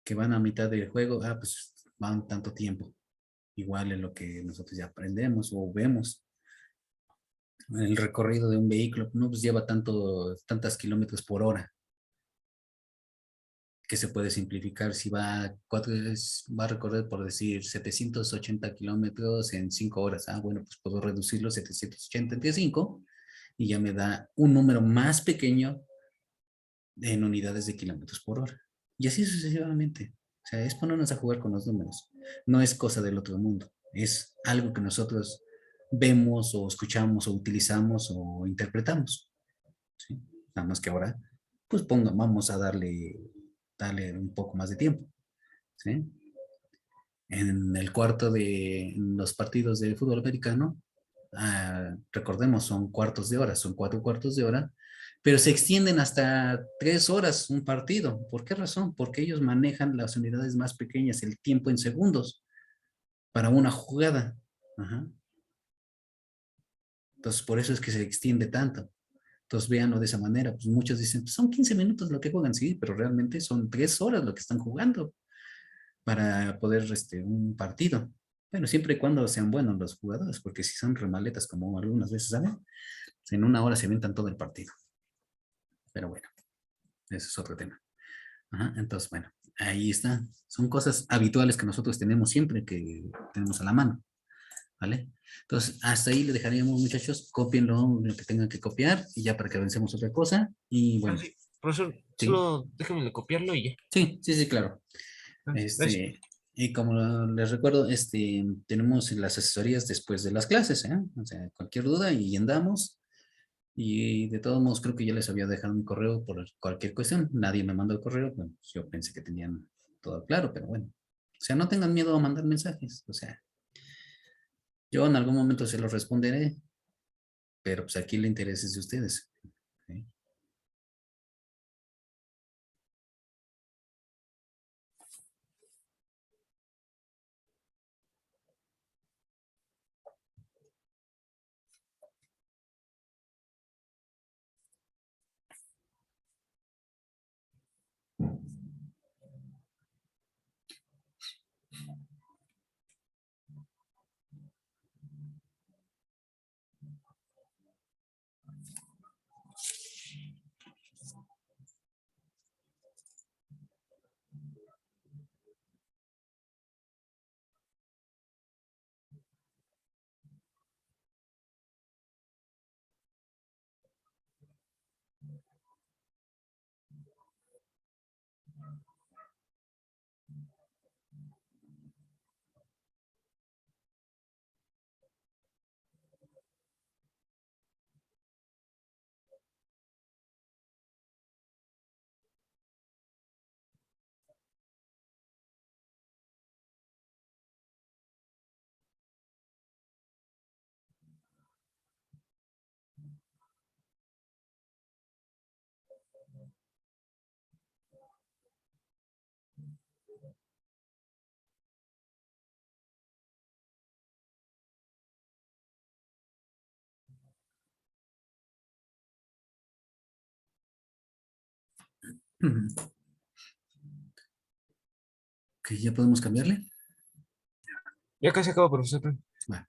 Que van a mitad del juego, pues van tanto tiempo. Igual en lo que nosotros ya aprendemos o vemos. El recorrido de un vehículo, no, pues lleva tantas kilómetros por hora, que se puede simplificar. Si va a recorrer, por decir, 780 kilómetros en 5 horas. Bueno, pues puedo reducirlo 780 entre 5 y ya me da un número más pequeño en unidades de kilómetros por hora. Y así sucesivamente. O sea, es ponernos a jugar con los números. No es cosa del otro mundo. Es algo que nosotros vemos o escuchamos o utilizamos o interpretamos. ¿Sí? Nada más que ahora, pues vamos a darle un poco más de tiempo. ¿Sí? En el cuarto de los partidos de fútbol americano, recordemos, son cuartos de hora, son 4 cuartos de hora, pero se extienden hasta 3 horas un partido. ¿Por qué razón? Porque ellos manejan las unidades más pequeñas, el tiempo en segundos, para una jugada. Ajá. Entonces, por eso es que se extiende tanto. Entonces, véanlo de esa manera. Pues muchos dicen, pues son 15 minutos lo que juegan, sí, pero realmente son 3 horas lo que están jugando para poder un partido. Bueno, siempre y cuando sean buenos los jugadores, porque si son remaletas, como algunas veces saben, en una hora se inventan todo el partido. Pero bueno, ese es otro tema. Ajá, entonces, bueno, ahí está. Son cosas habituales que nosotros tenemos siempre, que tenemos a la mano. ¿Vale? Entonces, hasta ahí le dejaríamos, muchachos. Cópienlo lo que tengan que copiar y ya para que avancemos otra cosa. Y Ah, bueno, sí, profesor, sí, solo déjame copiarlo y ya. sí, claro. Ah, gracias. Este, y como les recuerdo, tenemos las asesorías después de las clases, ¿eh? O sea, cualquier duda y andamos. Y de todos modos, creo que ya les había dejado mi correo por cualquier cuestión. Nadie me mandó el correo. Bueno, pues yo pensé que tenían todo claro, pero bueno. O sea, no tengan miedo a mandar mensajes. O sea, yo en algún momento se los responderé, pero pues aquí el interés es de ustedes. ¿Sí? Ok, ya podemos cambiarle. Ya casi acabo, profesor. Va.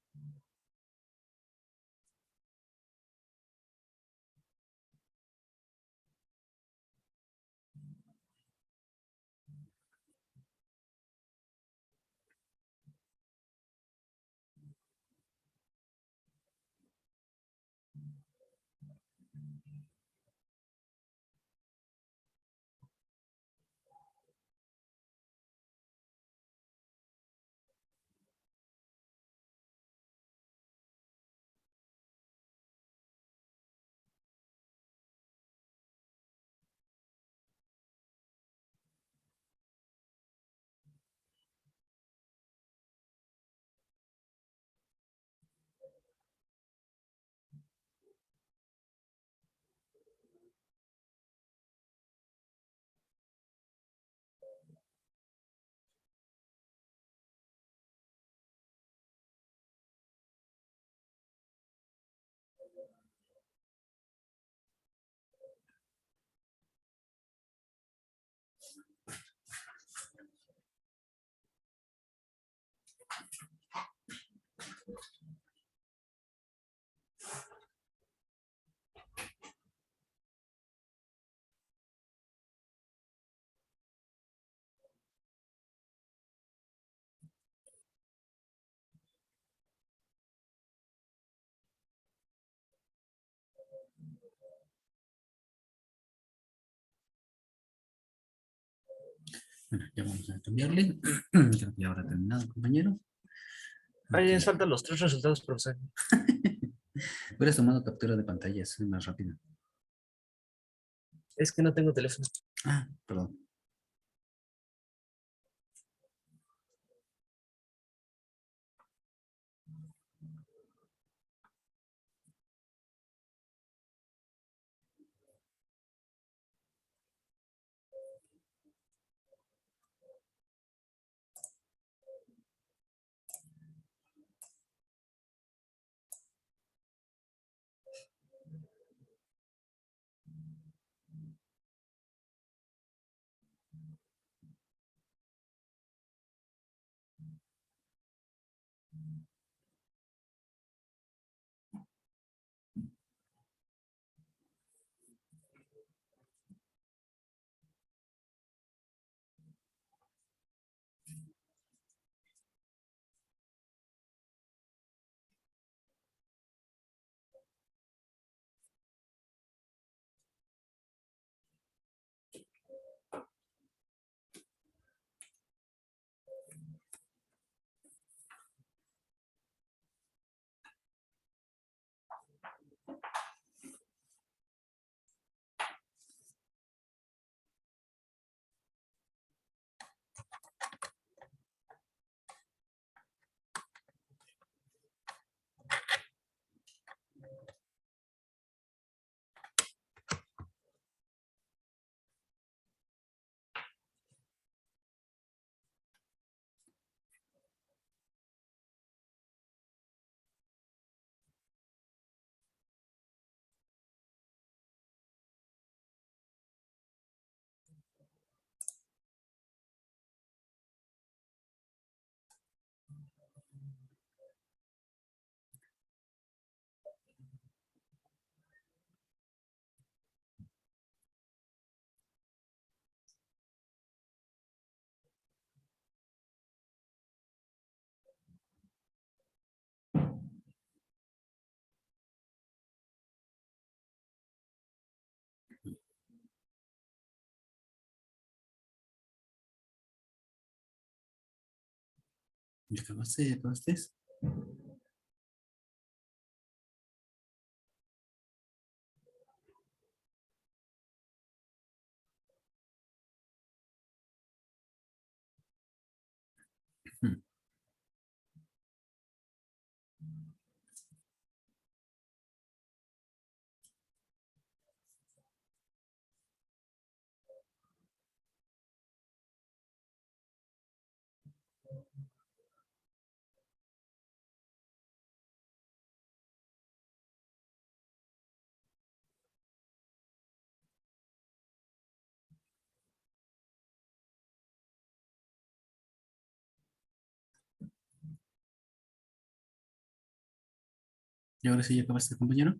Bueno, ya vamos a cambiarle. Creo que ya habrá terminado, compañero. Ahí les Ok. faltan los 3 resultados, profesor. Hubieras tomado captura de pantalla, es más rápido. Es que no tengo teléfono. Ah, perdón. ¿Ya acabaste? ¿Ya acabaste? Hmm. Y ahora sí, ya acabaste, compañero.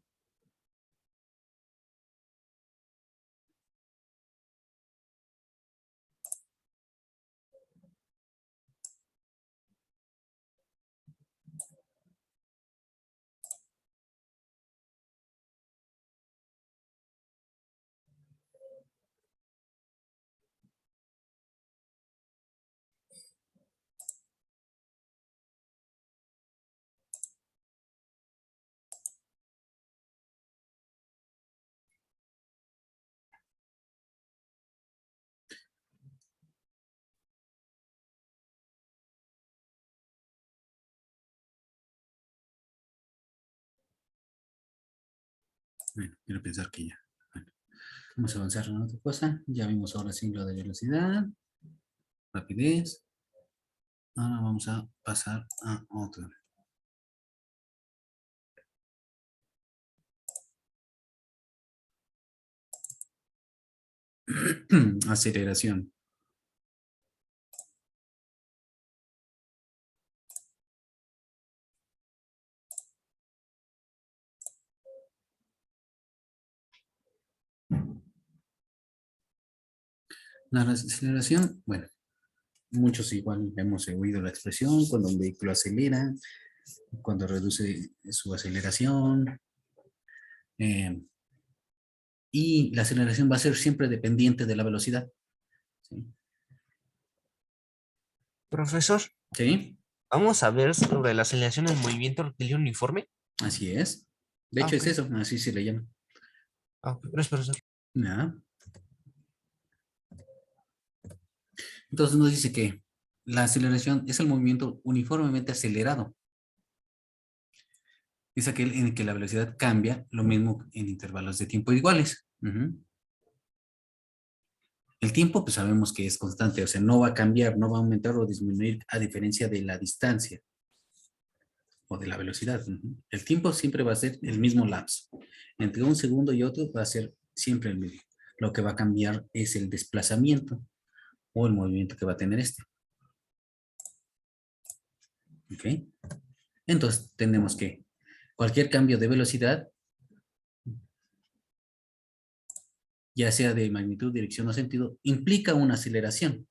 Bueno, quiero pensar que ya. Bueno, vamos a avanzar en otra cosa. Ya vimos ahora sí lo de velocidad, rapidez. Ahora vamos a pasar a otro. Aceleración. La aceleración, bueno, muchos igual hemos oído la expresión cuando un vehículo acelera, cuando reduce su aceleración. Y la aceleración va a ser siempre dependiente de la velocidad. ¿Sí? Profesor, ¿Sí? vamos a ver sobre la aceleración del movimiento rectilíneo uniforme. Así es. De Ah, hecho, es ok. eso, así se le llama. Ah, ok. Gracias, profesor. ¿Ya? Entonces nos dice que la aceleración es el movimiento uniformemente acelerado. Es aquel en el que la velocidad cambia, lo mismo en intervalos de tiempo iguales. El tiempo, pues sabemos que es constante, o sea, no va a cambiar, no va a aumentar o disminuir a diferencia de la distancia o de la velocidad. El tiempo siempre va a ser el mismo lapso. Entre un segundo y otro va a ser siempre el mismo. Lo que va a cambiar es el desplazamiento o el movimiento que va a tener este. ¿Ok? Entonces, tenemos que cualquier cambio de velocidad, ya sea de magnitud, dirección o sentido, implica una aceleración.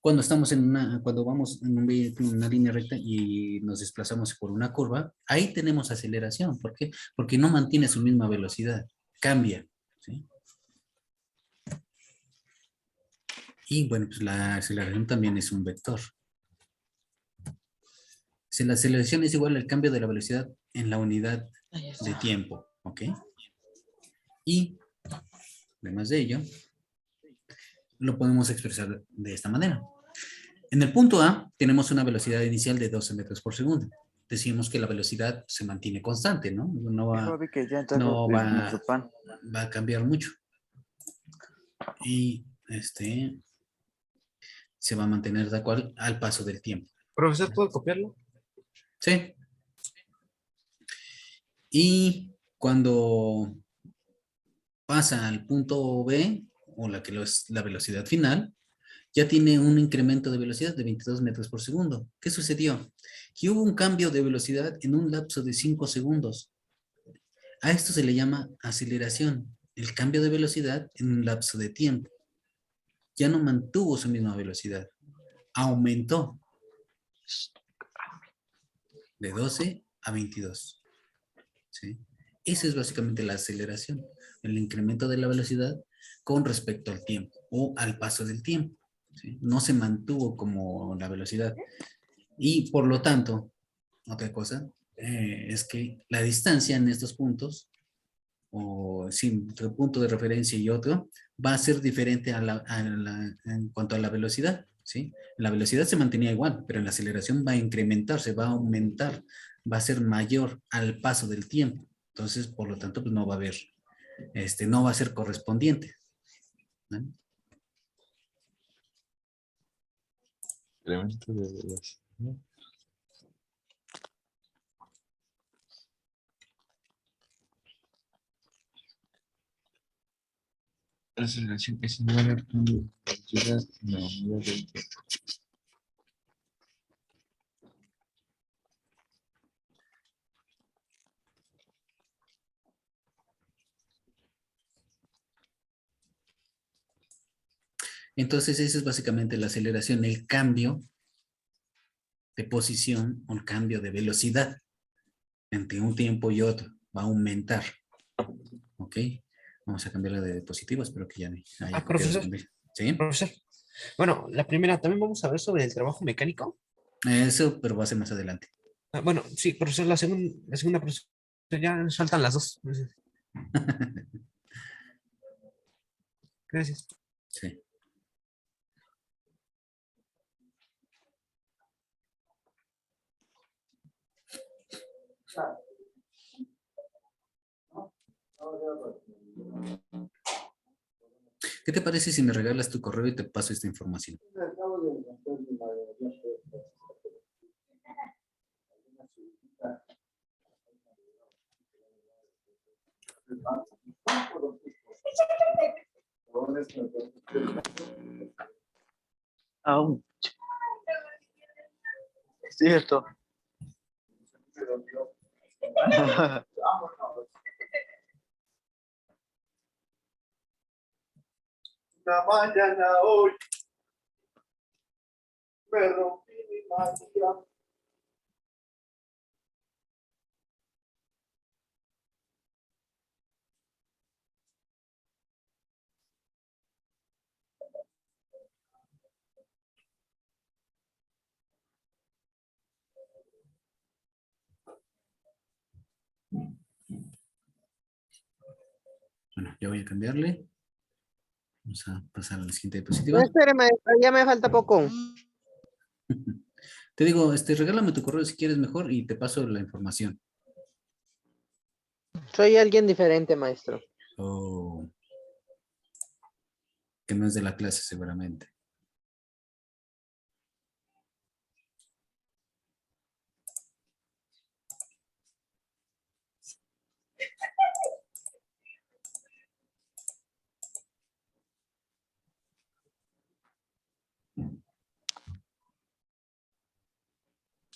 Cuando estamos cuando vamos en un vehículo en una línea recta y nos desplazamos por una curva, ahí tenemos aceleración. ¿Por qué? Porque no mantiene su misma velocidad, cambia. ¿Sí? Y bueno, pues la aceleración también es un vector. Si la aceleración es igual al cambio de la velocidad en la unidad de tiempo, ¿ok? Y además de ello, lo podemos expresar de esta manera. En el punto A tenemos una velocidad inicial de 12 metros por segundo. Decimos que la velocidad se mantiene constante, ¿no? No va a cambiar mucho. Y se va a mantener de acuerdo al paso del tiempo. Profesor, ¿puedo copiarlo? Sí. Y cuando pasa al punto B, o la que es la velocidad final, ya tiene un incremento de velocidad de 22 metros por segundo. ¿Qué sucedió? Que hubo un cambio de velocidad en un lapso de 5 segundos. A esto se le llama aceleración, el cambio de velocidad en un lapso de tiempo. Ya no mantuvo su misma velocidad, aumentó de 12 a 22. ¿Sí? Esa es básicamente la aceleración, el incremento de la velocidad con respecto al tiempo o al paso del tiempo. ¿Sí? No se mantuvo como la velocidad. Y por lo tanto, otra cosa, es que la distancia en estos puntos, o sin otro punto de referencia y otro, va a ser diferente en cuanto a la velocidad. ¿Sí? La velocidad se mantenía igual, pero la aceleración va a incrementarse, va a aumentar, va a ser mayor al paso del tiempo. Entonces, por lo tanto, pues no va a haber, no va a ser correspondiente. ¿No? Incremento de velocidad. La aceleración es igual al cambio de velocidad en la unidad del tiempo. Entonces, esa es básicamente la aceleración, el cambio de posición o el cambio de velocidad entre un tiempo y otro. Va a aumentar. ¿Ok? Vamos a cambiarla de diapositiva. Espero que ya no haya copiado Profesor, también. ¿Sí? profesor. Bueno, la primera, también vamos a ver sobre el trabajo mecánico. Eso, pero va a ser más adelante. Bueno, sí, profesor, la segunda, profesor, ya saltan las dos. Gracias. Sí. ¿Qué te parece si me regalas tu correo y te paso esta información? Aún. Cierto. Una mañana hoy me rompí mi magia. Bueno, ya voy a cambiarle. Vamos a pasar a la siguiente No, diapositiva. espere, maestra, ya me falta poco. Te digo, regálame tu correo si quieres mejor y te paso la información. Soy alguien diferente, maestro. Oh, que no es de la clase seguramente.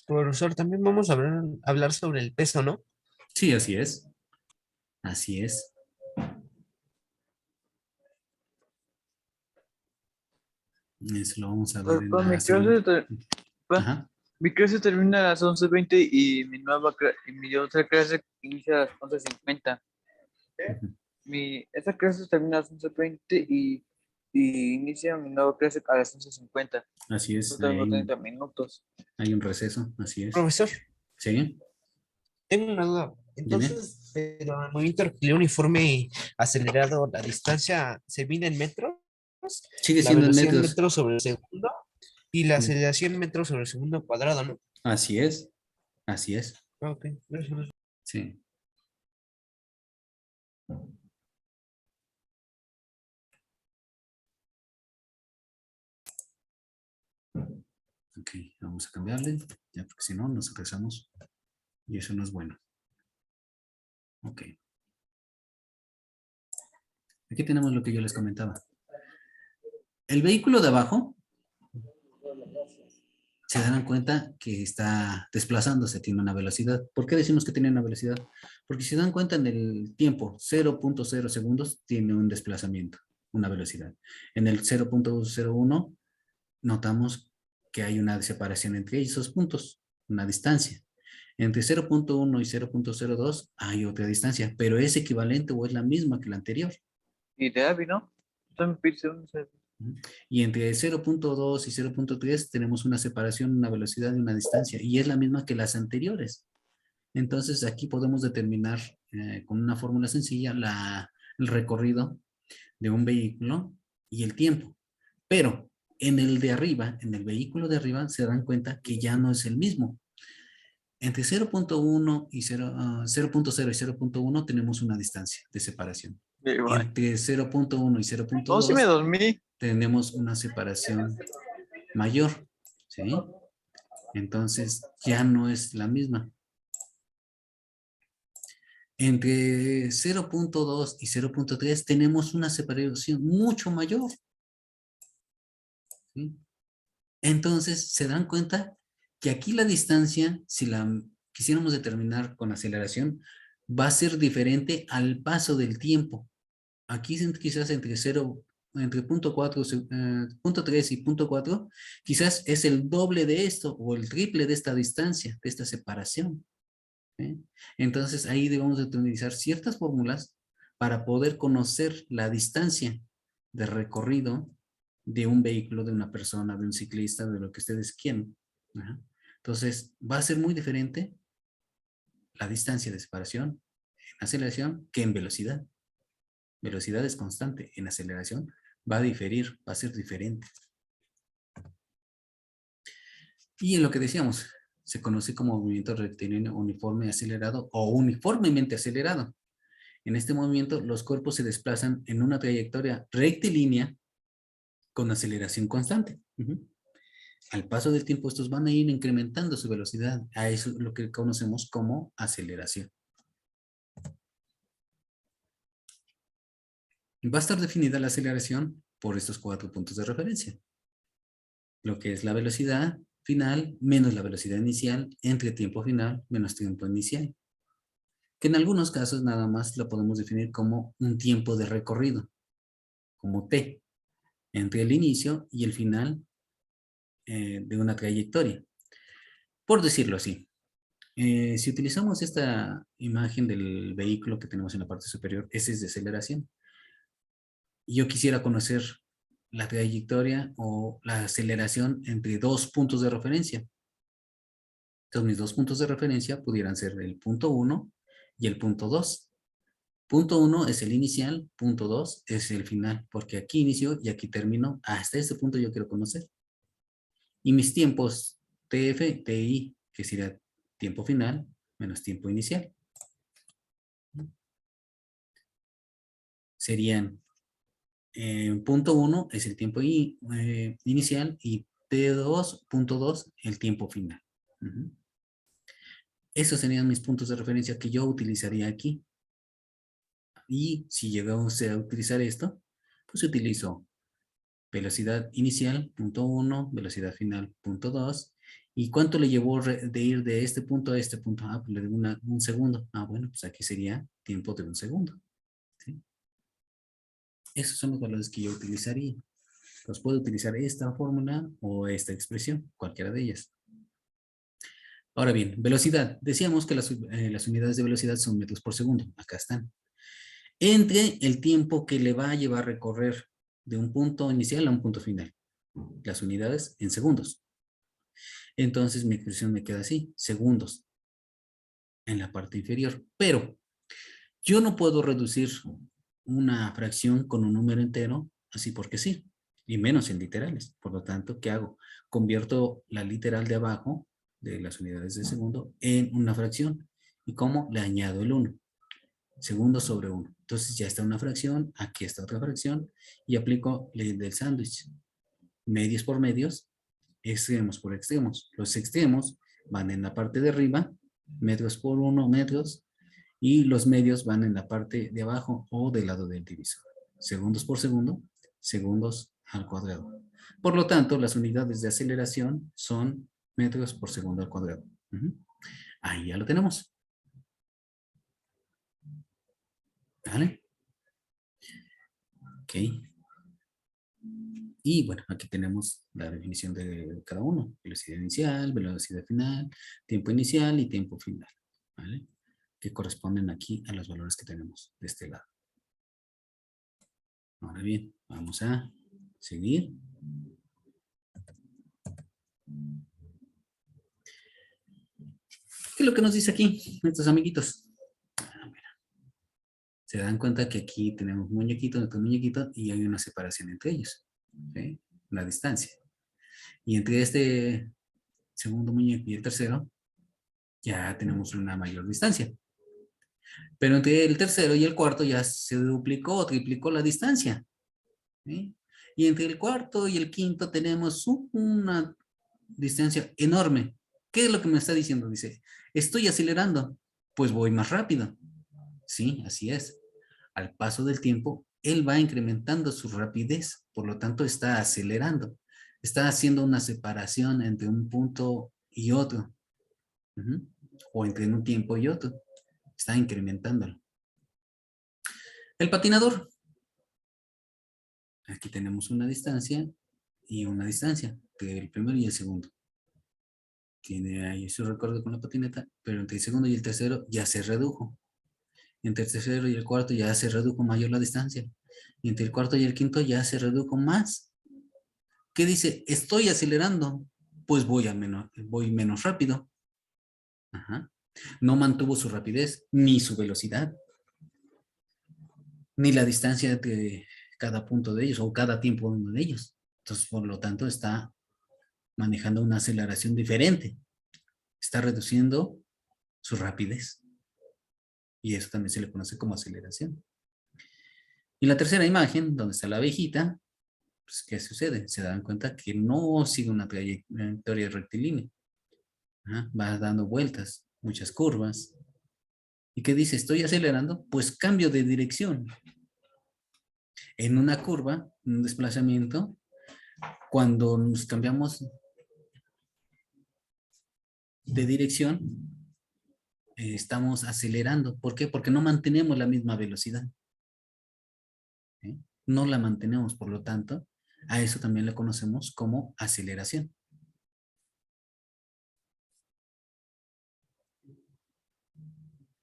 Profesor, también vamos a hablar sobre el peso, ¿no? Sí, así es. Así es. Eso lo vamos a ver en Pues, la siguiente. Ajá. mi clase termina a las 11:20 y mi otra clase inicia a las 11:50. Ujú. Esta clase termina a las 11:20 y inicia mi nueva clase a las 11:50. Así es. Yo tengo 30 minutos. Hay un receso. Así es. Profesor, ¿Sí? tengo una duda. Dime. Entonces, pero el movimiento rectilíneo uniforme acelerado, la distancia se mide en metros, Sigue la siendo en velocidad en metros. metros sobre el segundo y la Sí. aceleración en metros sobre el segundo cuadrado, ¿no? Así es. Así es. Ok, gracias. Sí. Ok, vamos a cambiarle. Ya, porque si no, nos regresamos. Y eso no es bueno. Ok. Aquí tenemos lo que yo les comentaba. El vehículo de abajo, se darán cuenta que está desplazándose, tiene una velocidad. ¿Por qué decimos que tiene una velocidad? Porque si se dan cuenta en el tiempo, 0.0 segundos tiene un desplazamiento, una velocidad. En el 0.01 notamos que hay una separación entre esos puntos, una distancia. Entre 0.1 y 0.02 hay otra distancia, pero es equivalente o es la misma que la anterior. Y de Abby, ¿no? Y entre 0.2 y 0.3 tenemos una separación, una velocidad y una distancia, y es la misma que las anteriores. Entonces aquí podemos determinar con una fórmula sencilla el recorrido de un vehículo y el tiempo. Pero en el de arriba, en el vehículo de arriba, se dan cuenta que ya no es el mismo. Entre 0.1 y 0.0 y 0.1 tenemos una distancia de separación. Entre 0.1 y No, sí me 0.2 dormí. tenemos una separación mayor, ¿sí? Entonces ya no es la misma. Entre 0.2 y 0.3 tenemos una separación mucho mayor, ¿sí? Entonces se dan cuenta que aquí la distancia, si la quisiéramos determinar con aceleración, va a ser diferente al paso del tiempo. Aquí quizás entre 0 entre punto 4, punto 3 y punto 4, quizás es el doble de esto o el triple de esta distancia, de esta separación. ¿Sí? Entonces ahí debemos de utilizar ciertas fórmulas para poder conocer la distancia de recorrido de un vehículo, de una persona, de un ciclista, de lo que ustedes quieran. Ajá. Entonces va a ser muy diferente la distancia de separación en aceleración que en velocidad. Velocidad es constante, en aceleración va a diferir, va a ser diferente. Y en lo que decíamos, se conoce como movimiento rectilíneo uniforme acelerado o uniformemente acelerado. En este movimiento, los cuerpos se desplazan en una trayectoria rectilínea con aceleración constante. Al paso del tiempo, estos van a ir incrementando su velocidad. A eso es lo que conocemos como aceleración. Va a estar definida la aceleración por estos 4 puntos de referencia. Lo que es la velocidad final menos la velocidad inicial entre tiempo final menos tiempo inicial. Que en algunos casos nada más lo podemos definir como un tiempo de recorrido, como T, entre el inicio y el final de una trayectoria. Por decirlo así, si utilizamos esta imagen del vehículo que tenemos en la parte superior, ese es de aceleración. Y yo quisiera conocer la trayectoria o la aceleración entre 2 puntos de referencia. Entonces mis 2 puntos de referencia pudieran ser el punto 1 y el punto 2. Punto 1 es el inicial, punto 2 es el final, porque aquí inicio y aquí termino. Hasta este punto yo quiero conocer. Y mis tiempos TF, TI, que sería tiempo final menos tiempo inicial. Serían, punto 1 es el tiempo inicial y T2, punto 2, el tiempo final. Esos serían mis puntos de referencia que yo utilizaría aquí. Y si llegamos a utilizar esto, pues utilizo velocidad inicial, punto 1, velocidad final, punto 2. ¿Y cuánto le llevó de ir de este punto a este punto? Ah, pues le doy un segundo. Ah, bueno, pues aquí sería tiempo de un segundo. ¿Sí? Esos son los valores que yo utilizaría. Los puedo utilizar esta fórmula o esta expresión, cualquiera de ellas. Ahora bien, velocidad. Decíamos que las unidades de velocidad son metros por segundo. Acá están. Entre el tiempo que le va a llevar a recorrer de un punto inicial a un punto final. Las unidades en segundos. Entonces mi expresión me queda así, segundos en la parte inferior. Pero yo no puedo reducir una fracción con un número entero así porque sí, y menos en literales. Por lo tanto, ¿qué hago? Convierto la literal de abajo de las unidades de segundo en una fracción. ¿Y cómo? Le añado el 1. Segundos sobre 1. Entonces ya está una fracción, aquí está otra fracción y aplico ley del sándwich. Medios por medios, extremos por extremos. Los extremos van en la parte de arriba, metros por 1 metros, y los medios van en la parte de abajo o del lado del divisor. Segundos por segundo, segundos al cuadrado. Por lo tanto, las unidades de aceleración son metros por segundo al cuadrado. Ahí ya lo tenemos. ¿Vale? Ok. Y bueno, aquí tenemos la definición de cada uno. Velocidad inicial, velocidad final, tiempo inicial y tiempo final. ¿Vale? Que corresponden aquí a los valores que tenemos de este lado. Ahora bien, vamos a seguir. ¿Qué es lo que nos dice aquí, estos amiguitos? Se dan cuenta que aquí tenemos un muñequito, otro muñequito, y hay una separación entre ellos. ¿Sí? La distancia. Y entre este segundo muñeco y el tercero, ya tenemos una mayor distancia. Pero entre el tercero y el cuarto ya se duplicó o triplicó la distancia. ¿Sí? Y entre el cuarto y el quinto tenemos una distancia enorme. ¿Qué es lo que me está diciendo? Dice, estoy acelerando, pues voy más rápido. Sí, así es. Al paso del tiempo, él va incrementando su rapidez, por lo tanto está acelerando. Está haciendo una separación entre un punto y otro. O entre un tiempo y otro. Está incrementándolo. El patinador. Aquí tenemos una distancia y una distancia del primero y el segundo. Tiene ahí su recorrido con la patineta, pero entre el segundo y el tercero ya se redujo. Entre el tercero y el cuarto ya se redujo mayor la distancia. Y entre el cuarto y el quinto ya se redujo más. ¿Qué dice? Estoy acelerando. Pues voy menos rápido. Ajá. No mantuvo su rapidez, ni su velocidad, ni la distancia de cada punto de ellos o cada tiempo uno de ellos. Entonces, por lo tanto, está manejando una aceleración diferente. Está reduciendo su rapidez. Y eso también se le conoce como aceleración. Y la tercera imagen, donde está la abejita, pues, ¿qué sucede? Se dan cuenta que no sigue una trayectoria rectilínea. ¿Ah? Va dando vueltas, muchas curvas. ¿Y qué dice? ¿Estoy acelerando? Pues cambio de dirección. En una curva, en un desplazamiento, cuando nos cambiamos de dirección, estamos acelerando. ¿Por qué? Porque no mantenemos la misma velocidad. ¿Sí? No la mantenemos, por lo tanto, a eso también le conocemos como aceleración.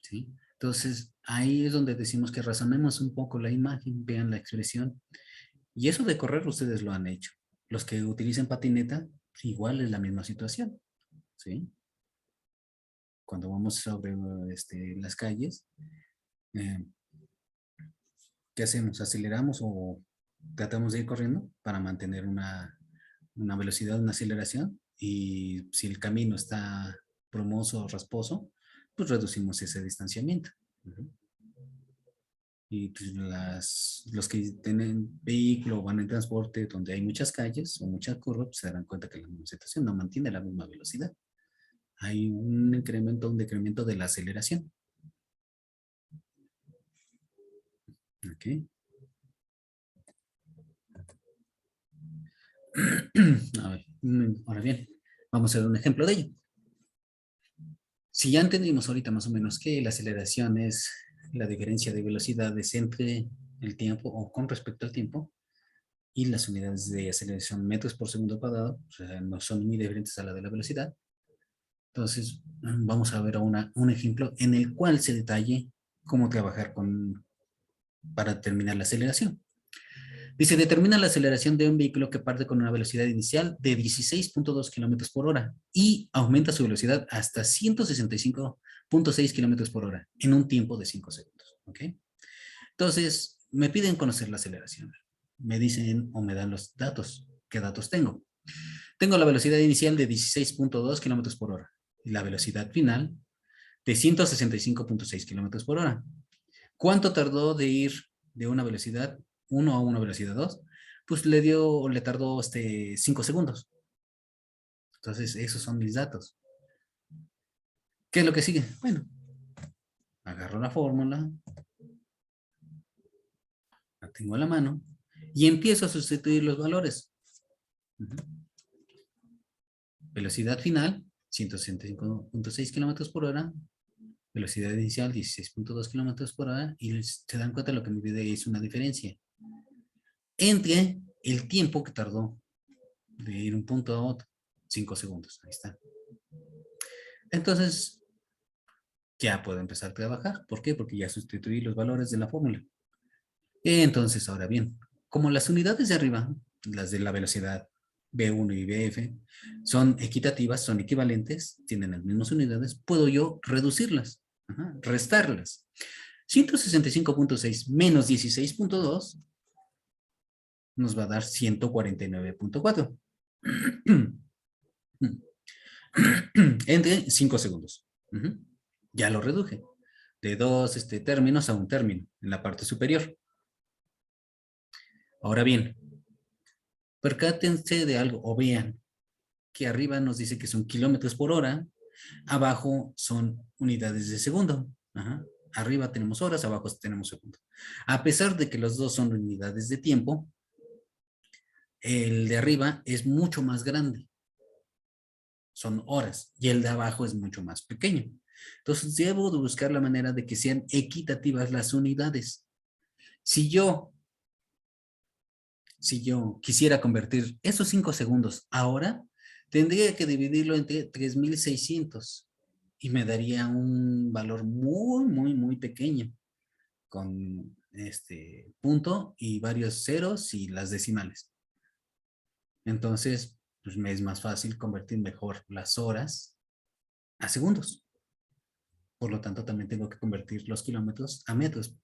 ¿Sí? Entonces, ahí es donde decimos que razonemos un poco la imagen, vean la expresión. Y eso de correr ustedes lo han hecho. Los que utilicen patineta, igual es la misma situación. ¿Sí? Cuando vamos sobre las calles, ¿qué hacemos? ¿Aceleramos o tratamos de ir corriendo para mantener una velocidad, una aceleración? Y si el camino está brumoso o rasposo, pues reducimos ese distanciamiento. Y pues los que tienen vehículo o van en transporte donde hay muchas calles o muchas curvas, pues se darán cuenta que la situación no mantiene la misma velocidad. Hay un decremento de la aceleración. Ok. A ver, ahora bien, vamos a ver un ejemplo de ello. Si ya entendimos ahorita más o menos que la aceleración es la diferencia de velocidades entre el tiempo o con respecto al tiempo, y las unidades de aceleración metros por segundo cuadrado, o sea, no son muy diferentes a la de la velocidad. Entonces, vamos a ver un ejemplo en el cual se detalle cómo trabajar para determinar la aceleración. Dice, determina la aceleración de un vehículo que parte con una velocidad inicial de 16.2 kilómetros por hora y aumenta su velocidad hasta 165.6 kilómetros por hora en un tiempo de 5 segundos. ¿Ok? Entonces, me piden conocer la aceleración. Me dicen o me dan los datos. ¿Qué datos tengo? Tengo la velocidad inicial de 16.2 kilómetros por hora y la velocidad final de 165.6 kilómetros por hora. ¿Cuánto tardó de ir de una velocidad 1 a una velocidad 2? Pues le tardó 5 segundos. Entonces, esos son mis datos. ¿Qué es lo que sigue? Bueno, agarro la fórmula, la tengo a la mano y empiezo a sustituir los valores. Velocidad final, 165.6 kilómetros por hora. Velocidad inicial, 16.2 kilómetros por hora. Y se dan cuenta lo que me pide es una diferencia entre el tiempo que tardó de ir un punto a otro. 5 segundos, ahí está. Entonces, ya puedo empezar a trabajar. ¿Por qué? Porque ya sustituí los valores de la fórmula. Entonces, ahora bien, como las unidades de arriba, las de la velocidad B1 y BF, son equitativas, son equivalentes, tienen las mismas unidades, puedo yo reducirlas, restarlas. 165.6 menos 16.2 nos va a dar 149.4. Entre 5 segundos. Ya lo reduje. De dos términos a un término en la parte superior. Ahora bien, percátense de algo o vean que arriba nos dice que son kilómetros por hora, abajo son unidades de segundo. Arriba tenemos horas, abajo tenemos segundo. A pesar de que los dos son unidades de tiempo, el de arriba es mucho más grande. Son horas y el de abajo es mucho más pequeño. Entonces debo de buscar la manera de que sean equitativas las unidades. Si yo Si yo quisiera convertir esos 5 segundos ahora, tendría que dividirlo entre 3600 y me daría un valor muy, muy, muy pequeño con este punto y varios ceros y las decimales. Entonces, pues me es más fácil convertir mejor las horas a segundos. Por lo tanto, también tengo que convertir los kilómetros a metros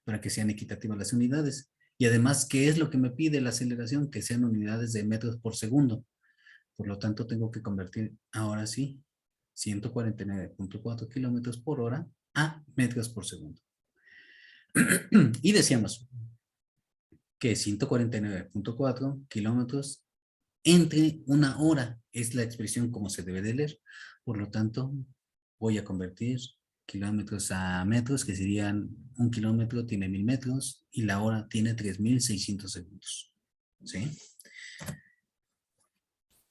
para que sean equitativas las unidades. Y además, ¿qué es lo que me pide la aceleración? Que sean unidades de metros por segundo. Por lo tanto, tengo que convertir ahora sí 149.4 kilómetros por hora a metros por segundo. Y decíamos que 149.4 kilómetros entre una hora es la expresión como se debe de leer. Por lo tanto, voy a convertir kilómetros a metros, que serían 1 kilómetro tiene 1000 metros y la hora tiene 3600 segundos. ¿Sí?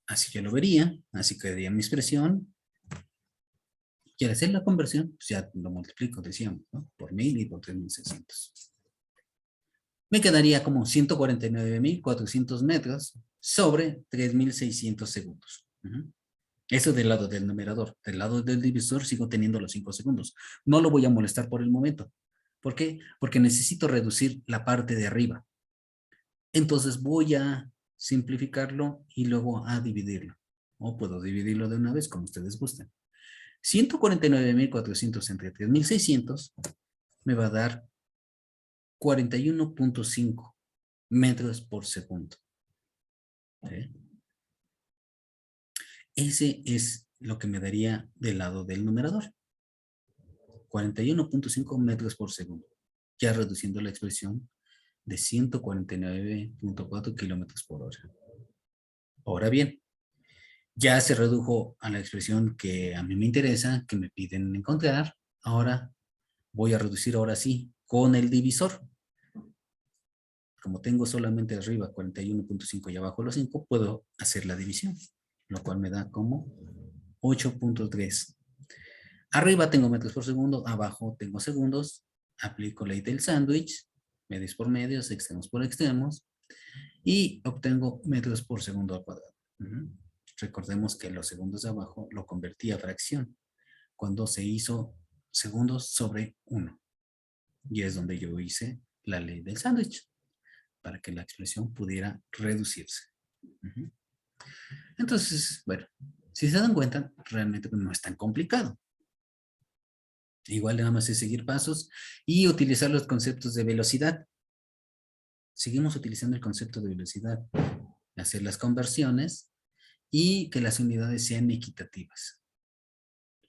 Así yo lo vería, así quedaría mi expresión. Y al hacer la conversión, pues ya lo multiplico, decíamos, ¿no? Por 1000 y por 3600. Me quedaría como 149.400 metros sobre 3600 segundos. Eso del lado del numerador. Del lado del divisor sigo teniendo los 5 segundos. No lo voy a molestar por el momento. ¿Por qué? Porque necesito reducir la parte de arriba. Entonces voy a simplificarlo y luego a dividirlo. O puedo dividirlo de una vez como ustedes gusten. 149.400 entre 3600 me va a dar 41.5 metros por segundo. ¿Sí? Ese es lo que me daría del lado del numerador. 41.5 metros por segundo. Ya reduciendo la expresión de 149.4 kilómetros por hora. Ahora bien, ya se redujo a la expresión que a mí me interesa, que me piden encontrar. Ahora voy a reducir ahora sí con el divisor. Como tengo solamente arriba 41.5 y abajo los 5, puedo hacer la división, lo cual me da como 8.3. Arriba tengo metros por segundo, abajo tengo segundos, aplico ley del sándwich, medios por medios, extremos por extremos, y obtengo metros por segundo al cuadrado. Recordemos que los segundos de abajo lo convertí a fracción, cuando se hizo segundos sobre 1. Y es donde yo hice la ley del sándwich, para que la expresión pudiera reducirse. Entonces, bueno, si se dan cuenta, realmente no es tan complicado. Igual nada más es seguir pasos y utilizar los conceptos de velocidad. Seguimos utilizando el concepto de velocidad, hacer las conversiones y que las unidades sean equitativas.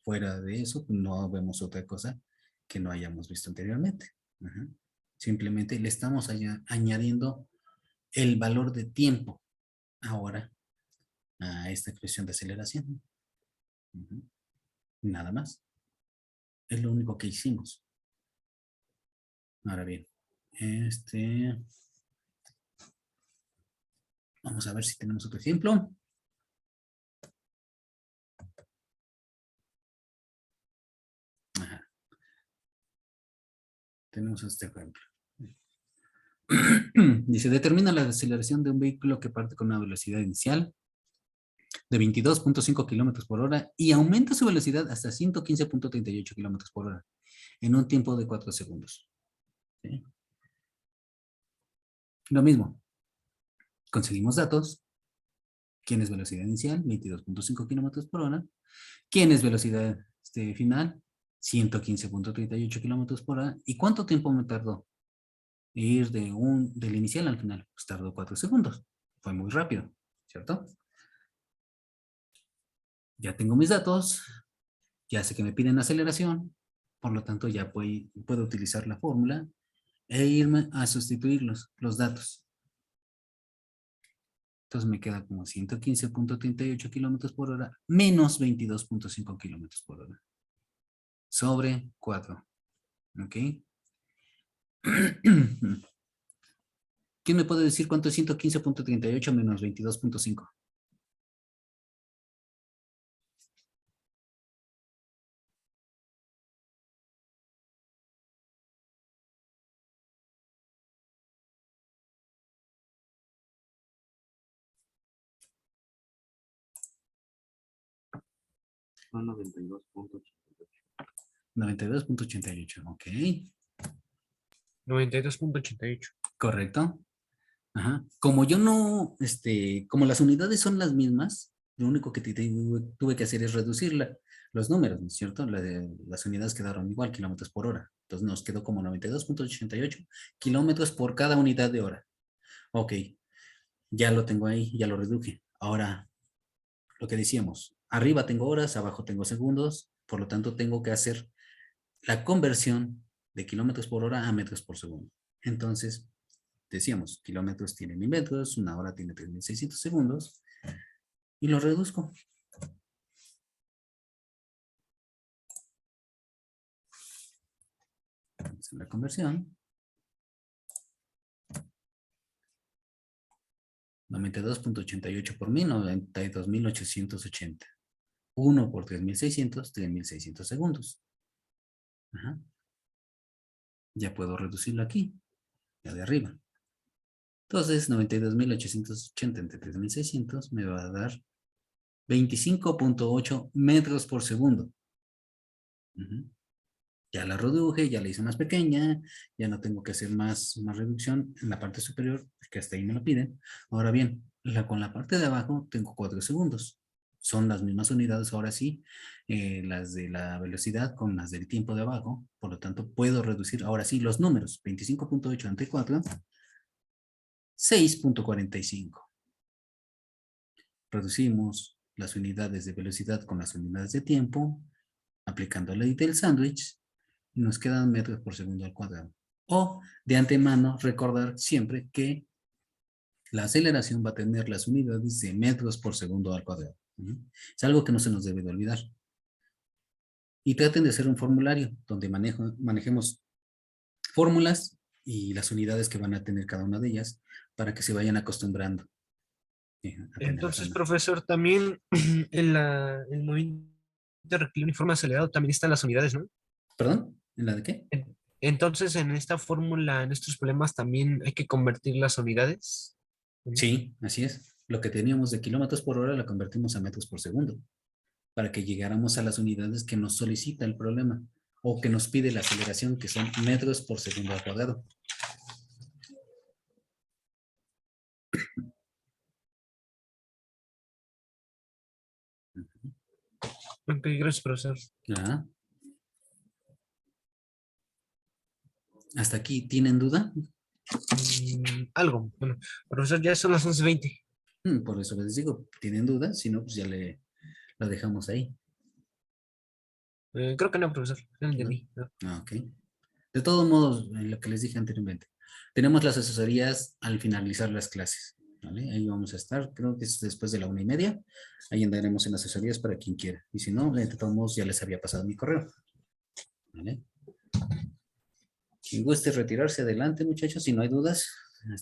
Fuera de eso, no vemos otra cosa que no hayamos visto anteriormente. Simplemente le estamos añadiendo el valor de tiempo ahora a esta expresión de aceleración. Nada más. Es lo único que hicimos. Ahora bien, vamos a ver si tenemos otro ejemplo. Ajá. Tenemos este ejemplo. Dice, determina la aceleración de un vehículo que parte con una velocidad inicial de 22.5 kilómetros por hora y aumenta su velocidad hasta 115.38 kilómetros por hora en un tiempo de 4 segundos. ¿Sí? Lo mismo. Conseguimos datos. ¿Quién es velocidad inicial? 22.5 kilómetros por hora. ¿Quién es velocidad final? 115.38 kilómetros por hora. ¿Y cuánto tiempo me tardó? Ir del inicial al final. Pues tardó 4 segundos. Fue muy rápido, ¿cierto? Ya tengo mis datos. Ya sé que me piden aceleración. Por lo tanto, ya puedo utilizar la fórmula e irme a sustituir los datos. Entonces me queda como 115.38 kilómetros por hora menos 22.5 kilómetros por hora. Sobre 4. ¿Ok? ¿Quién me puede decir cuánto es 115.38 menos 22.5? son 92.88, ok, 92.88. correcto. Ajá. Como yo no, como las unidades son las mismas, lo único que tuve que hacer es reducir los números, ¿no es cierto? Las unidades quedaron igual, kilómetros por hora. Entonces nos quedó como 92.88 kilómetros por cada unidad de hora. Ok, ya lo tengo ahí, ya lo reduje. Ahora, lo que decíamos, arriba tengo horas, abajo tengo segundos, por lo tanto tengo que hacer la conversión de kilómetros por hora a metros por segundo. Entonces, decíamos, kilómetros tiene 1000 metros, una hora tiene 3600 segundos, y lo reduzco. Vamos a la conversión. 92.88 por 1000, 92.880. 1 por 3600, 3600 segundos. Ajá. Ya puedo reducirlo aquí, ya de arriba. Entonces, 92.880 entre 3600 me va a dar 25.8 metros por segundo. Ujú. Ya la reduje, ya la hice más pequeña, ya no tengo que hacer más reducción en la parte superior, porque hasta ahí me lo piden. Ahora bien, con la parte de abajo tengo 4 segundos. Son las mismas unidades, ahora sí, las de la velocidad con las del tiempo de abajo. Por lo tanto, puedo reducir ahora sí los números. 25.8 entre 4, 6.45. Reducimos las unidades de velocidad con las unidades de tiempo, aplicando la ley del sándwich, y nos quedan metros por segundo al cuadrado. O, de antemano, recordar siempre que la aceleración va a tener las unidades de metros por segundo al cuadrado. Es algo que no se nos debe de olvidar. Y traten de hacer un formulario donde manejemos fórmulas y las unidades que van a tener cada una de ellas para que se vayan acostumbrando. Entonces, profesor, también el movimiento de rectilíneo en forma acelerado también están las unidades, ¿no? ¿Perdón? ¿En la de qué? Entonces, en esta fórmula, en estos problemas, también hay que convertir las unidades. Sí, así es. Lo que teníamos de kilómetros por hora la convertimos a metros por segundo para que llegáramos a las unidades que nos solicita el problema o que nos pide la aceleración, que son metros por segundo al cuadrado. Ok, gracias, profesor. ¿Ya? ¿Hasta aquí tienen duda? Algo. Bueno, profesor, ya son las 11:20. Por eso les digo, ¿tienen duda? Si no, pues ya la dejamos ahí. Creo que no, profesor. No ¿No? entendí. No. Ok. De todos modos, lo que les dije anteriormente, tenemos las asesorías al finalizar las clases. ¿Vale? Ahí vamos a estar, creo que es después de la 1:30. Ahí andaremos en asesorías para quien quiera. Y si no, de todos modos ya les había pasado mi correo. ¿Vale? Quien guste retirarse adelante, muchachos, si no hay dudas.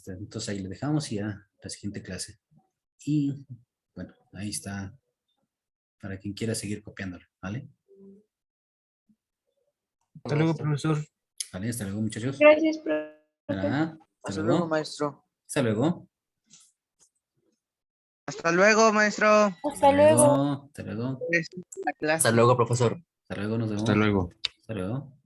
Entonces ahí le dejamos y ya la siguiente clase. Y bueno, ahí está para quien quiera seguir copiándolo. ¿Vale? Hasta luego, profesor. Vale, hasta luego, muchachos. Gracias, profe. Hasta Hasta luego. luego, maestro. Hasta luego. Hasta luego, maestro. Hasta luego. Hasta luego. La clase. Hasta luego, profesor. Hasta luego, nos vemos. Hasta luego. Hasta luego.